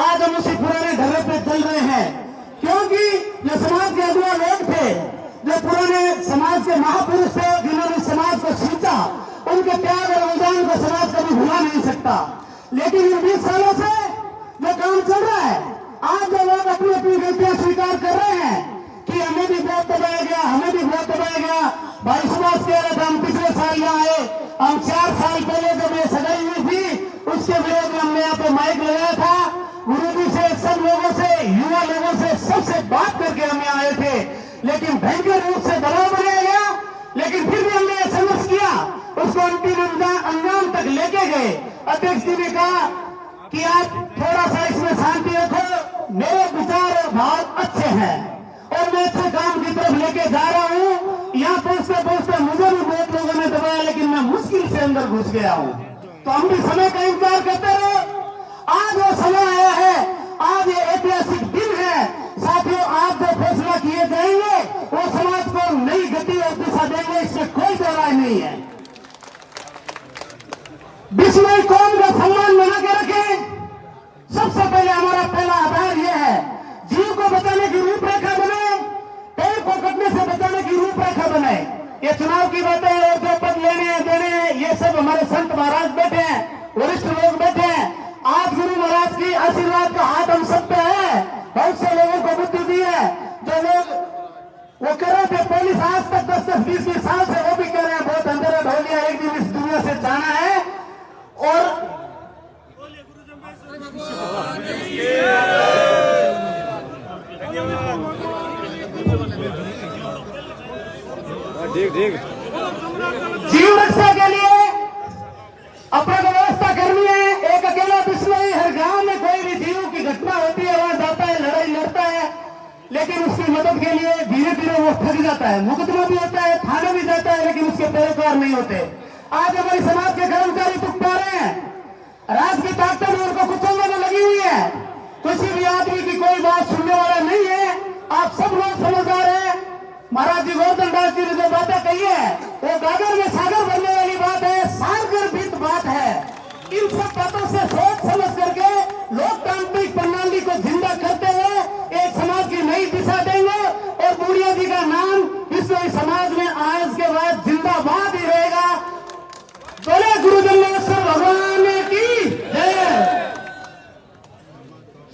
आज हम उसी पुराने ढर्रे पे चल रहे हैं, क्योंकि जो समाज के अगुआ लोग थे, जो पुराने समाज के महापुरुष थे, जिन्होंने समाज को सींचा, उनके त्याग और बलिदान को समाज कभी भुला नहीं सकता। लेकिन इन 20 सालों से जो काम चल रहा है, आज जो लोग अपनी अपनी गलतियां स्वीकार कर रहे हैं कि हमें भी बहुत दबाया गया, हमें भी बहुत दबाया गया। भाई सुभाष कह रहा था, हम पिछले साल यहाँ आए, हम 4 साल पहले जब ये सगाई हुई थी, उसके विरोध में हमने यहाँ पे माइक लगाया था। गुरुजी से, सब लोगों से, युवा लोगों से, सबसे बात करके हम यहाँ आए थे, लेकिन भयंकर रूप से दबाव बनाया गया। लेकिन फिर भी हमने ये संघर्ष किया, उसको अंतिम अंजाम तक लेके गए। अध्यक्ष जी ने कहा कि आप थोड़ा सा इसमें शांति रखो, मेरे विचार और भाव अच्छे हैं और मैं अच्छे काम की तरफ लेके जा रहा हूँ। यहाँ पहुंचते पहुंचते मुझे भी बहुत लोगों ने दबाया, लेकिन मैं मुश्किल से अंदर घुस गया हूँ। तो हम भी समय का इंतजार करते रहे। आज वो समय आया है, आज ये ऐतिहासिक दिन है। साथियों, आज जो फैसला किए जाएंगे वो समाज को नई गति और दिशा देंगे, इसमें कोई दो राय नहीं है। विश्व में कौम का सम्मान बना के रखें। सबसे पहले हमारा पहला आधार यह है, जीव को बचाने की रूपरेखा बनाए, पेड़ को कटने से बचाने की रूपरेखा बनाए। ये चुनाव की बातें और जो पद लेने देने, ये सब हमारे संत महाराज बैठे हैं, वरिष्ठ लोग बैठे हैं। आज गुरु महाराज की आशीर्वाद का हाथ हम सब पे है। बहुत से लोगों को बुद्धि दी है, जो लोग वो कर रहे थे पुलिस आज तक 10-20 साल से, वो भी कह रहे हैं बहुत अंधेरा ढो लिया, एक दिन इस दुनिया से जाना है। और जीव रक्षा के लिए अपने को व्यवस्था करनी है। एक अकेला बिश्नोई हर गांव में कोई भी जीव की घटना होती है, वहां जाता है, लड़ाई लड़ता है, लेकिन उसकी मदद के लिए धीरे धीरे वो थक जाता है। मुकदमा भी होता है, थाने भी जाता है, लेकिन उसके पैरोकार नहीं होते। आज हमारे समाज के कर्मचारी दुख पा रहे हैं, राज की ताकत में उनको कुचलने में लगी हुई है। किसी भी आदमी की कोई बात सुनने वाला नहीं है। आप सब लोग समझदार हैं। महाराज जी गोवर्धन दास जी ने जो बातें कही है, वो गागर में सागर बनने वाली बात है, सागरभीत बात है। इन सब बातों से सोच समझ करके लोकतांत्रिक प्रणाली को जिंदा करते हुए एक समाज की नई दिशा देंगे, और बुढ़िया जी का नाम विश्व समाज में आज के बाद जिंदाबाद ही रहेगा। बोले गुरु जन्मेश्वर भगवान की जय।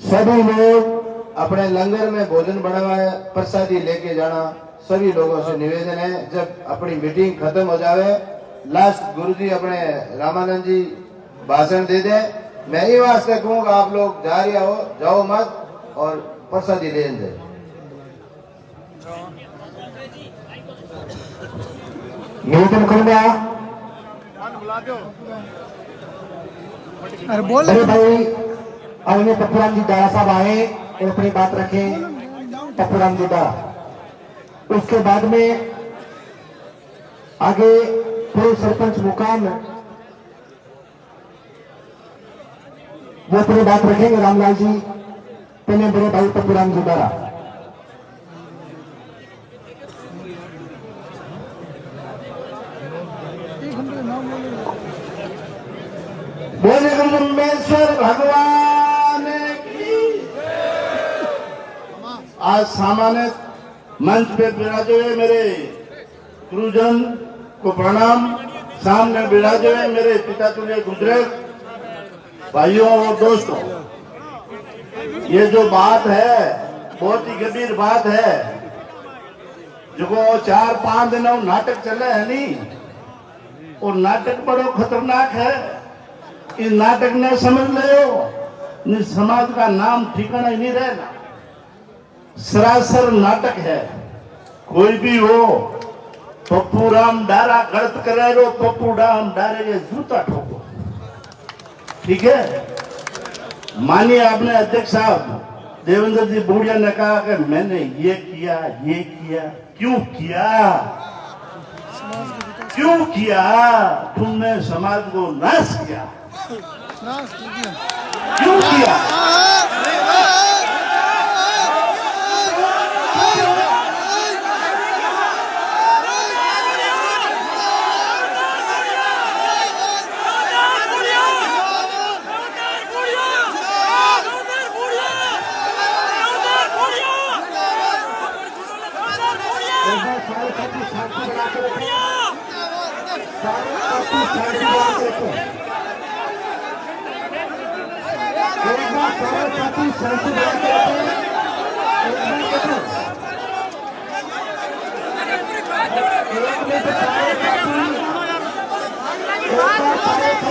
सभी लोग अपने लंगर में भोजन बनवाए, प्रसादी लेके जाना। सभी लोगों से निवेदन है, जब अपनी मीटिंग खत्म हो जावे, लास्ट गुरुजी अपने रामानंद जी भाषण दे दें। मैं ये वास्ते कहूँगा, आप लोग जा रहे हो, जाओ मत और प्रसादी ले दे। निवेदन करूंगा, अरे बोल अरे भाई आइए, पप्पूराम जी दारा साहब आए और अपनी बात रखें। पप्पूराम जी दारा, उसके बाद में आगे पूर्व सरपंच मुकाम वो अपनी बात रखेंगे। रामलाल जी, पहले मेरे भाई पप्पूराम जी दारा। बोले गुरु जन्मेश्वर भगवान की। आज सामान्य मंच पे विराजे हुए मेरे गुरुजन को प्रणाम। सामने विराजे हुए मेरे पिता तुल्य गुजरे भाइयों और दोस्तों, ये जो बात है बहुत ही गंभीर बात है। जो 4-5 दिन नाटक चले है नहीं, और नाटक बड़ो खतरनाक है। इस नाटक ने समझ लो, समाज का नाम ठिकाना ही नहीं रहेगा। सरासर नाटक है। कोई भी हो, पप्पूराम डारा गलत करे रो, पप्पूराम डारे के जूता ठोको, ठीक है। माननीय अपने अध्यक्ष साहब देवेंद्र जी बूढ़िया ने कहा कि मैंने ये किया, क्यों किया? तुमने समाज को नाश किया, क्यों किया? एक